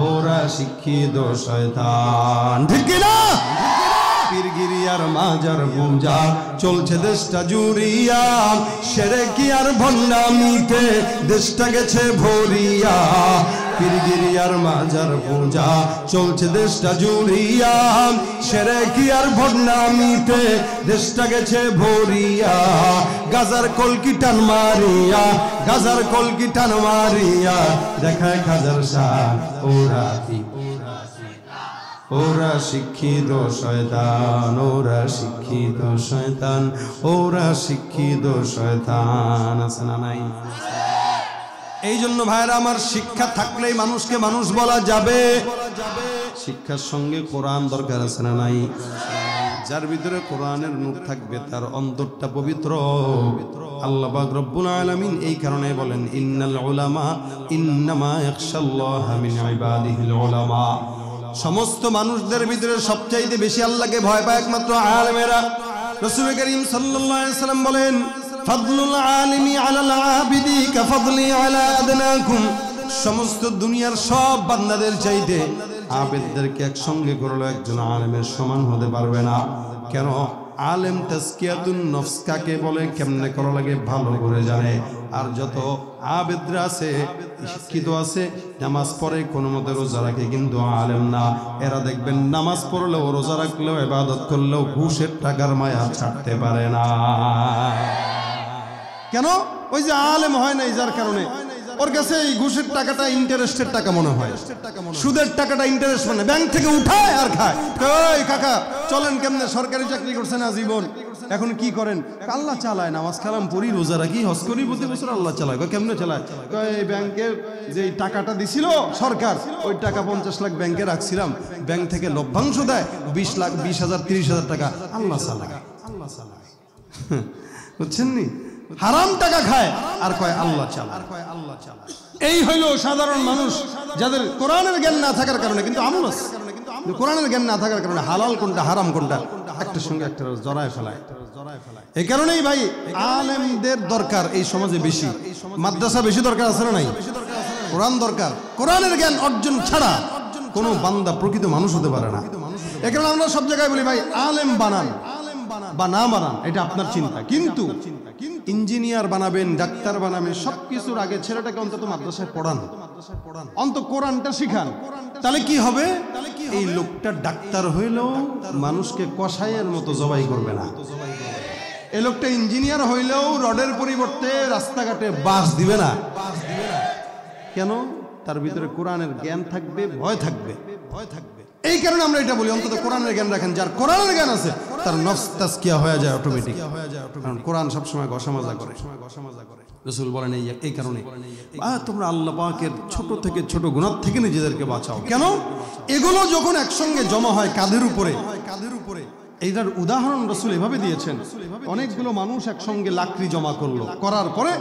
ওরা শিক্ষিত শয়তান। ঠিক না? পীরগিরি আর মাজার পূজা চলছে দেশটা জুড়িয়া, শিরকি আর ভণ্ডামিতে দেশটা গেছে ভরিয়া। পীরগিরি আর মাজার পূজা চলছে দেশটা জুড়িয়া, শিরকি আর ভণ্ডামিতে দেশটা গেছে ভরিয়া। গাজার কলকি টান মারিয়া, গাজার কলকি টান মারিয়া দেখায় খাজার শান। ওরা কি? ওরা শিক্ষিত শয়তান, ওরা শিক্ষিত শয়তান, ওরা শিক্ষিত শয়তান। আছে না নাই? এই জন্য ভাইরা আমার, শিক্ষা থাকলেই মানুষকে মানুষ বলা যাবে। শিক্ষার সঙ্গে কোরআন দরকার, আছে না নাই? যার ভিতরে কোরআনের নূর থাকবে তার অন্তরটা পবিত্র। আল্লাহ পাক রব্বুল আলামিন এই কারণে বলেন, ইন্নাল উলামা ইন্নামা ইয়াখশাল্লাহা মিন ইবাদিহিল উলামা। সমস্ত মানুষদের ভিতরে সবচাইতে বেশি আল্লাহকে ভয় পায় একমাত্র আলেমেরা। রাসূল করিম সাল্লাল্লাহু আলাইহি ওয়াসাল্লাম বলেন, ফাদলুল আলিমি আলাল আবিদি কাফাদলি আলা আদনাকুম। সমস্ত দুনিয়ার সব বান্দাদের চাইতে আবেদদেরকে একসঙ্গে করলো একজন আলেমের সমান হতে পারবে না। কেন? আলেম তাজকিয়াতুন নফস কাকে বলে, কেমনে করা লাগে ভালো করে জানে। আর যত আবেদরা আছে, শিক্ষিত আছে, নামাজ পড়ে কোনো মতে রোজা রাখে কিন্তু আলেম না। এরা দেখবেন নামাজ পড়লেও রোজা রাখলেও ইবাদত করলেও ঘুষের টাকার মায়া ছাড়তে পারে না। কেন? ওই যে আলেম হয় নাই, যার কারণে ওর কাছে এই ঘুষের টাকাটা ইন্টারেস্টের টাকা মনে হয়, সুদের টাকাটা ইন্টারেস্ট মানে ব্যাংক থেকে উঠায় আর খায়। কই কাকা চলেন, কেমনে সরকারি চাকরি করছেন আজীবন, এখন কি করেন? আল্লাহ চালায়, নামাজ কালাম পড়ি, রোজা রাখি, হজ করি, প্রতি বছর আল্লাহ চালায়। কেমনে চালায়? এই ব্যাংকের যে টাকাটা দিছিল সরকার, ওই টাকা 50 লাখ ব্যাংকে রাখছিলাম, ব্যাংক থেকে লভ্যাংশ দেয় 20 লাখ, 20,000, 30,000 টাকা আল্লাহ চালায়, আল্লাহ চালায়। বুঝছেন নি? হারাম টাকা খায় আর কয় আল্লাহ চালায়। এই হইল সাধারণ মানুষ, যাদের কোরআনের জ্ঞান না থাকার কারণে, কিন্তু আমল আছে, কোরআনের জ্ঞান না থাকার কারণে হালাল কোনটা হারাম কোনটা একটার সঙ্গে একটা জড়ায় ফেলায়। এই কারণেই ভাই আলেমদের দরকার এই সমাজে বেশি, মাদ্রাসা বেশি দরকার, আছে না নাই? কোরআন দরকার। কোরআনের জ্ঞান অর্জন ছাড়া কোনো বান্দা প্রকৃত মানুষ হতে পারে না। এই কারণে আমরা সব জায়গায় বলি, ভাই আলেম বানান বা না বানান এটা আপনার চিন্তা, কিন্তু ইঞ্জিনিয়ার বানাবেন, ডাক্তার বানাবেন, সবকিছুর আগে ছেলেটাকে অন্তত মাদ্রাসায় পড়ান, অন্তত কোরআনটা শিখান। তাহলে কি হবে? এই লোকটা ডাক্তার হইলেও মানুষকে কসাইয়ের মতো জবাই করবে না। এই লোকটা ইঞ্জিনিয়ার হইলেও রডের পরিবর্তে রাস্তাঘাটে বাস দিবে না। কেন? তার ভিতরে কোরআনের জ্ঞান থাকবে, ভয় থাকবে, ভয় থাকবে। এই কারণে আমরা এটা বলি, অন্তত কোরআনের জ্ঞান রাখেন। যার কোরআনের জ্ঞান আছে তার নফস তাজকিয়া হয়ে যায় অটোমেটিক, কারণ কোরআন সবসময় ঘষামাজা করে। রাসূল বলেন এই কারণে তোমরা আল্লাহ পাকের ছোট থেকে ছোট গুনাহ থেকে নিজেদেরকে বাঁচাও। কেন? এগুলো যখন একসঙ্গে জমা হয় কাঁধের উপরে, এইটার উদাহরণ রাসূল এভাবে দিয়েছেন। অনেকগুলো মানুষ একসঙ্গে লাকড়ি জমা করলো, করার পরে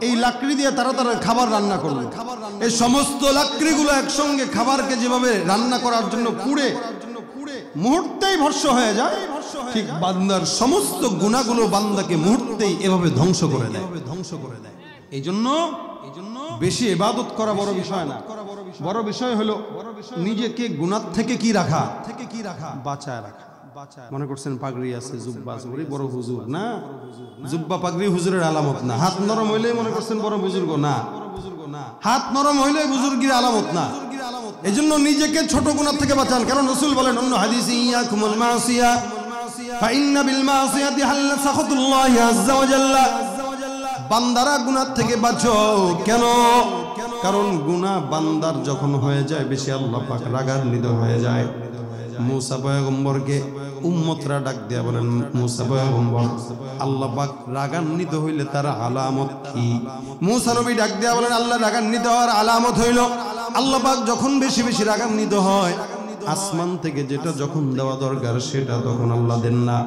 এই লাকড়ি দিয়ে তারা খাবার রান্না করলো। এই সমস্ত লাকড়িগুলো একসঙ্গে খাবারকে যেভাবে রান্না করার জন্য পুড়ে মুহূর্তেই ভস্ম হয়ে যায়, ঠিক বান্দার সমস্ত গুনাহগুলো বান্দাকে মুহূর্তেই এভাবে ধ্বংস করে দেয়। এই জন্য বেশি ইবাদত করা বড় বিষয় না, বড় বিষয় হলো নিজেকে গুনাহ থেকে কি রাখা, বাঁচায় রাখা। মনে করছেন পাগড়ি আছে, জুব্বা আছে, বড় হুজুর না। জুব্বা পাগড়ি হুজুরের আলামত না। হাত নরম হইলে মনে করছেন বড় বুজুর্গ না। হাত নরম হইলে বুজুর্গির আলামত না। এজন্য নিজেকে ছোট গুনাহ থেকে বাঁচান। কারণ রাসূল বলেন অন্য হাদিসে, ইয়াকুমুল মাসিয়া ফাইন্না বিল মাসিয়াতি হাল্লা সাখাতুল্লাহি আযজা ওয়া জাল্লা। বান্দারা গুনাহ থেকে বাঁচো। কেন? কারণ গুনাহ বান্দার যখন হয়ে যায় বেশি আল্লাহ পাক রাগান্বিত হয়ে যায়। মুসা পয়গম্বরকে উম্মতরা ডাক দিয়া বলেন, মুসা পয়গম্বর, আল্লাহ পাক রাগান্বিত হইলে তার আলামত কি? মুসা নবী ডাক দিয়া বলেন, আল্লাহ রাগান্বিত হওয়ার আলামত হইল আল্লাহ পাক যখন বেশি বেশি রাগান্বিত হয়, আসমান থেকে যেটা যখন দেওয়া দরকার সেটা তখন আল্লাহ দেন না,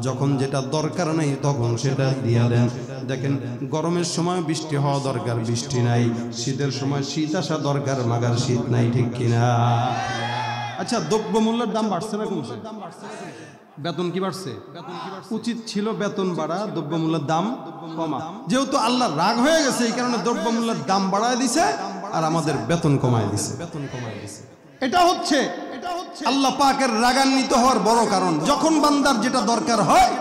যখন যেটা দরকার নাই তখন সেটা দিয়া দেন। দেখেন, গরমের সময় বৃষ্টি হওয়া দরকার, বৃষ্টি নাই। শীতের সময় শীত আসা দরকার, মাগার শীত নাই। ঠিক কিনা? আচ্ছা, দ্রব্যমূল্যের দাম বাড়ছে না কমছে? বেতন কি বাড়ছে? উচিত ছিল বেতন বাড়া, দ্রব্যমূল্যের দাম কমা। যেহেতু আল্লাহ রাগ হয়ে গেছে এই কারণে দ্রব্যমূল্যের দাম বাড়ায় দিছে আর আমাদের বেতন কমায় দিছে। এটা হচ্ছে আল্লাহ পাকের রাগান্বিত হওয়ার বড় কারণ। যখন বান্দার যেটা দরকার হয়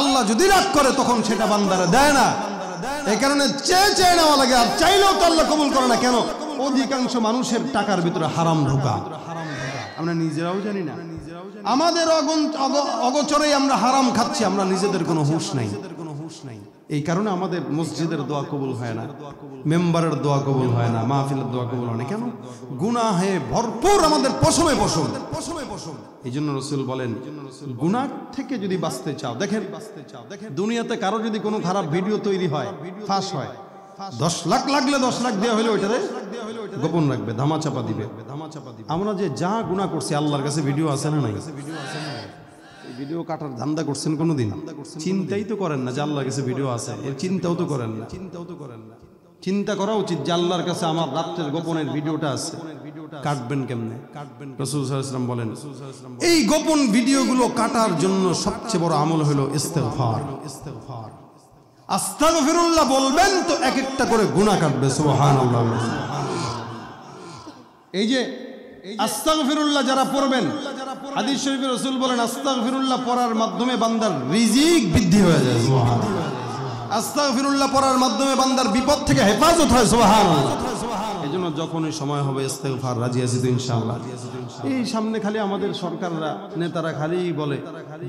আল্লাহ যদি রাগ করে তখন সেটা বান্দারে দেয় না। এই কারণে চেয়ে নেওয়া লাগে, আর চাইলেও তো আল্লাহ কবুল করে না। কেন? অধিকাংশ মানুষের টাকার ভিতরে হারাম ঢোকা, আমরা নিজেরাও জানি না। আমাদের অগোচরেই আমরা হারাম খাচ্ছি, আমরা নিজেদের কোনো হুঁশ নাই। এই কারণে আমাদের মসজিদের দোয়া কবুল হয় না, মেম্বারের দোয়া কবুল হয় না, মাহফিলের দোয়া কবুল হয় না। কেন? গুনাহে ভরপুর আমাদের পশমে পশম। এই জন্য রাসূল বলেন, গুনাহ থেকে যদি বাঁচতে চাও, দেখেন দুনিয়াতে কারো যদি কোনো খারাপ ভিডিও তৈরি হয়, ফাঁস হয়, 10 লাখ লাগলে 10 লাখ দেওয়া হলে ওইটারে গোপন রাখবে, ধামাচাপা দিবে। আমরা যে যা গুনাহ করছি আল্লাহর কাছে ভিডিও আছে না নাই? ভিডিও কাটার ধান্দা করছেন কোনোদিন? চিন্তাই তো করেন না যে আল্লাহর কাছে ভিডিও আছে, এর চিন্তাও তো করেন না। চিন্তা করা উচিত যে আল্লাহর কাছে আমার রাত্রের গোপনের ভিডিওটা আছে, কাটবেন কেমনে? রাসূল সাল্লাল্লাহু আলাইহি ওয়াসাল্লাম বলেন, এই গোপন ভিডিওগুলো কাটার জন্য সবচেয়ে বড় আমল হলো ইস্তেগফার। আস্তাগফিরুল্লাহ বলবেন তো এক একটা করে গুনাহ কাটবে। সুবহানাল্লাহ। এই যে আস্তাগফিরুল্লাহ যারা পড়বেন, হাদিস শরীফে রাসূল বলেন আস্তাগফিরুল্লাহ পড়ার মাধ্যমে বান্দার রিজিক বৃদ্ধি হয়ে যায়। সুবহানাল্লাহ। আস্তাগফিরুল্লাহ পড়ার মাধ্যমে বান্দার বিপদ থেকে হেফাজত হয়। সুবহানাল্লাহ। এজন্য যখনই সময় হবে ইস্তেগফার, রাজি আছি তো ইনশাআল্লাহ। এই সামনে খালি আমাদের সরকাররা, নেতারা খালি বলে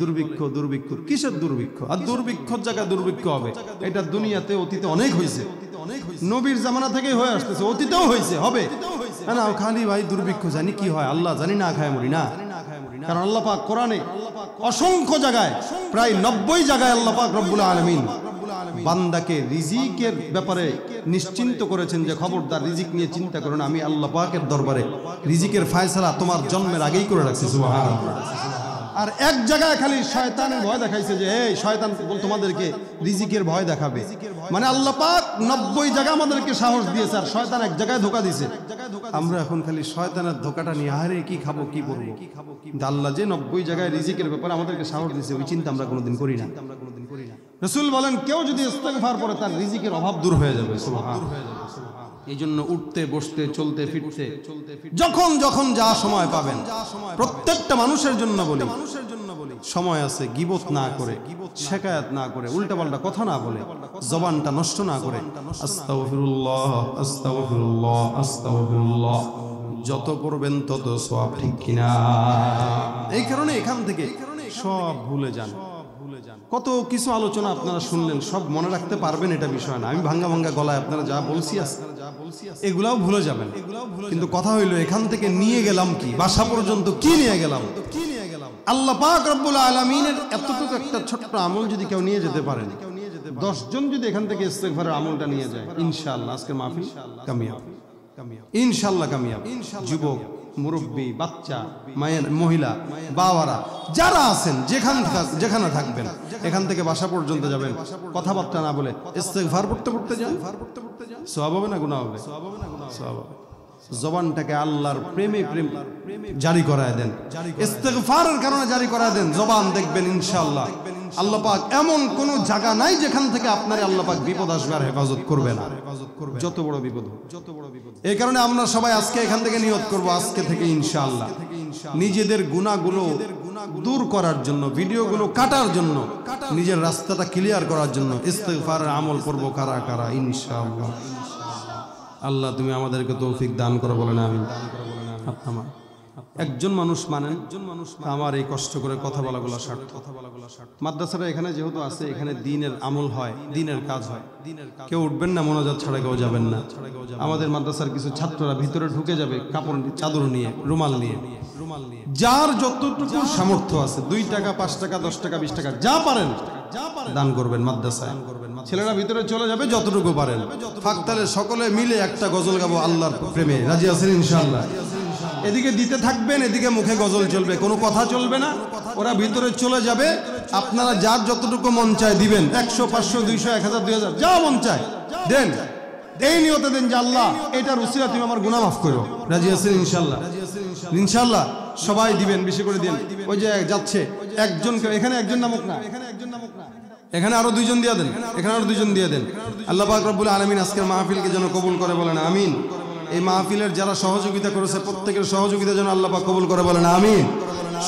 দুর্ভিক্ষ দুর্ভিক্ষ। কিসের দুর্ভিক্ষ? আর দুর্ভিক্ষর জায়গায় দুর্ভিক্ষ হবে, এটা দুনিয়াতে অতীতে অনেক হয়েছে, নবীর জামানা থেকেই হয়ে আসতেছে, অতীতেও হয়েছে, হবে না। খালি ভাই দুর্ভিক্ষ, জানি কি হয় আল্লাহ জানি, না খায় মরি না। কারণ আল্লাহ পাক কোরআনে অসংখ্য জায়গায়, প্রায় 90 জায়গায় আল্লাহ পাক রব্বুল আলামিন বান্দাকে রিজিকের ব্যাপারে নিশ্চিন্ত করেছেন যে খবরদার রিজিক নিয়ে চিন্তা করো না, আমি আল্লাহ পাকের দরবারে রিজিকের ফয়সালা তোমার জন্মের আগেই করে রাখছি। সুবহানাল্লাহ। আর এক জায়গায় খালি শয়তানের ভয় দেখাইছে যে এই শয়তান তোমাদেরকে রিজিকের ভয় দেখাবে, মানে আল্লাহ পাক 90 জায়গা আমাদেরকে সাহস দিয়েছে আর শয়তান এক জায়গায় ধোঁকা দিয়েছে। আমরা এখন খালি শয়তানের ধোঁকাটা নিয়ে আরে কি খাবো কি পরবো, আল্লাহ যে 90 জায়গায় রিজিকের ব্যাপারে আমাদেরকে সাহস দিয়েছে ওই চিন্তা আমরা কোনোদিন করি না। রাসূল বলেন কেউ যদি ইস্তেগফার পড়ে তার রিজিকের অভাব দূর হয়ে যাবে। সুবহানাল্লাহ। এই জন্য উঠতে বসতে চলতে ফিরতে যখন যখন যা সময় পাবেন, প্রত্যেকটা মানুষের জন্য বলি, সময় আছে গীবত না করে, শিকায়াত না করে, উল্টাপাল্টা কথা না বলে, জবানটা নষ্ট না করে আস্তাগফিরুল্লাহ আস্তাগফিরুল্লাহ আস্তাগফিরুল্লাহ যত পড়বেন তত সওয়াব। ঠিক কিনা? এই কারণে এখান থেকে সব ভুলে যান। কত কিছু আলোচনা আপনারা শুনলেন, সব মনে রাখতে পারবেন এটা বিষয় না। আমি ভাঙ্গা ভাঙ্গা গলায় আপনারা যা বলছি এগুলাও ভুলে যাবেন, কিন্তু কথা হইলো এখান থেকে নিয়ে গেলাম কি, বাসা পর্যন্ত কি নিয়ে গেলাম। আল্লাহ পাক রব্বুল আলামিনের এতটুকু একটা ছোট্ট আমল যদি কেউ নিয়ে যেতে পারেন, 10 জন যদি এখান থেকে ইস্তেগফারের আমলটা নিয়ে যায়, ইনশাআল্লাহ আজকের মাহফিল কামিয়াব, ইনশাআল্লাহ কামিয়াব। যুবক, মুরব্বী, বাচ্চা, মায়ের, মহিলা, বাবারা যারা আছেন যেখানে থাকবেন, এখান থেকে বাসা পর্যন্ত যাবেন, কথাবার্তা না বলে ইস্তেগফার পড়তে পড়তে যান। সওয়াব হবে না গুনাহ হবে? সওয়াব হবে। জবানটাকে আল্লাহর প্রেমে প্রেম জারি করায় দেন, ইস্তেগফারের কারণে জারি করায় দেন জবান, দেখবেন ইনশাআল্লাহ আল্লাহ পাক এমন কোন জায়গা নাই যেখান থেকে আপনার আল্লাহ পাক বিপদ আসবে আর হেফাজত করবে না, যত বড় বিপদ হোক। এই কারণে আমরা সবাই আজকে এখান থেকে নিয়ত করব, আজকে থেকে ইনশাআল্লাহ নিজেদের গুনাহগুলো দূর করার জন্য, ভিডিওগুলো কাটার জন্য, নিজের রাস্তাটা ক্লিয়ার করার জন্য ইস্তেগফারের আমল করব কারা কারা ইনশাআল্লাহ। আল্লাহ তুমি আমাদেরকে তৌফিক দান করো, বলেন আমিন। একজন মানুষ মানেন, আমার এই কষ্ট করে কথা বলাগুলো সার্থক। মাদ্রাসাটা এখানে যেহেতু আছে, এখানে দিনের আমল হয়, দিনের কাজ হয়। কেউ উঠবেন না মোনাজাত ছাড়া, কেউ যাবেন না। আমাদের মাদ্রাসার কিছু ছাত্ররা ভিতরে ঢুকে যাবে কাপড় চাদর নিয়ে, রুমাল নিয়ে। যার যতটুকু সামর্থ্য আছে, 2 টাকা 5 টাকা 10 টাকা 20 টাকা যা পারেন দান করবেন মাদ্রাসায়। ছেলেরা ভিতরে চলে যাবে যতটুকু পারেন। ফাঁকতালে সকলে মিলে একটা গজল গাবো আল্লাহর প্রেমে, রাজি আছেন ইনশাআল্লাহ? এদিকে দিতে থাকবেন, এদিকে মুখে গজল চলবে, কোনো কথা চলবে না। ওরা ভিতরে চলে যাবে, আপনারা যার যতটুকু মন চায় দিবেন, 100 500 200 1000 2000 যা মন চায় দেন। এই নিয়তে দেন যে আল্লাহ এটার উসিলা তুমি আমার গুনাহ মাফ করো। রাজি আছেন ইনশাআল্লাহ? ইনশাআল্লাহ সবাই দিবেন, বেশি করে দিন। ওই যে যাচ্ছে একজনকে, এখানে একজন নামক না, এখানে আরো 2 জন দিয়ে দেন, এখানে আরো 2 জন দিয়ে দেন। আল্লাহ পাক রব্বুল আলামিন আজকের মাহফিলকে যেন কবুল করে, বলেন আমিন। এই মাহফিলের যারা সহযোগিতা করেছে প্রত্যেকের সহযোগিতা যেন আল্লাহ পাক কবুল করে, বলেন আমিন।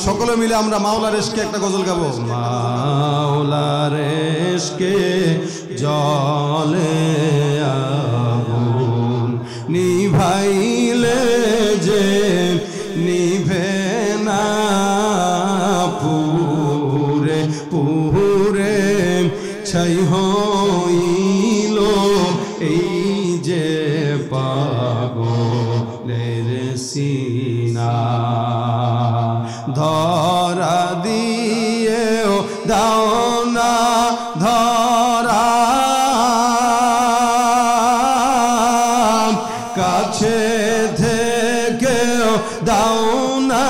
সকলে মিলে আমরা মাওলার ইশকে একটা গজল গাবো। মাওলার ইশকে জলে আগুন নিভাইলে যে নিভে না, পুরে পুরে ছাই হইল এই যে পাগলের সিনা। ধরা দিয়েও দাও না ধরা, কাছে থেকেও দাও না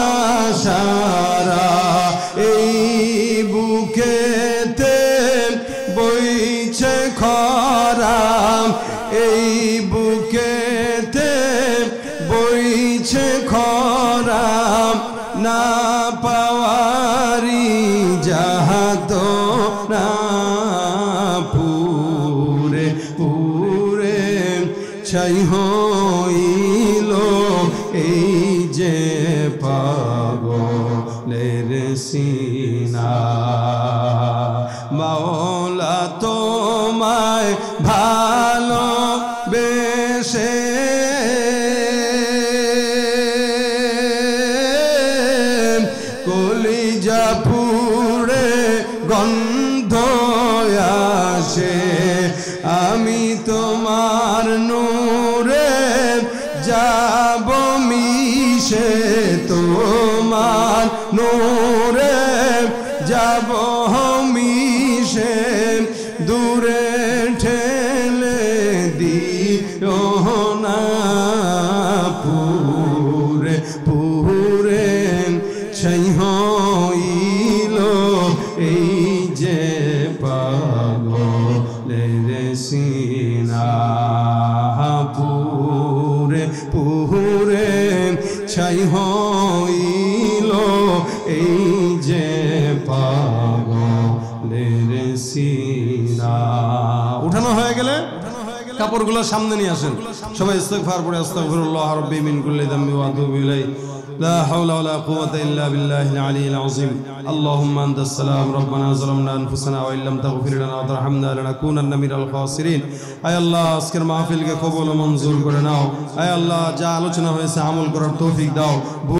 সারা। এই বুকেতে বইছে খরা, এই বুকেতে বইছে খরা। না পাওয়ারি যাহাত না, পুরে পুরে ছাই হইল এই যে পাগলের সিনা। মাওলা তোমায় ভালোবেসে কলিজা পুড়ে গন্ধ আসে, আমি তোমার নূরে যাব মিশে, তোমার নূরে যাব মিশে। দূরে ঠেলে দিও না, পুরে পুরে ছাই হইল এই যে পাগলের সিনা। পুরে পুরে ছাই হইল এই যে পাগলের সিনা। উঠানো হয়ে গেলে কাপড়গুলো সামনে নিয়ে আসেন। সবাই ইস্তিগফার পড়ে, আস্তাগফিরুল্লাহ রাব্বি মিন কুল্লি যামবি ওয়া আতুবু ইলাইহি। لا حول ولا قوة إلا بالله العلي العظيم. اللهم أنت السلام ربنا ظلمنا أنفسنا وإن لم تغفر لنا وترحمنا لنكونن من الخاسرين. আয় আল্লাহ আজকের মাহফিলকে কবুল ও মঞ্জুর করে নাও। আয় আল্লাহ যা আলোচনা হয়েছে আমল করার তৌফিক দাও।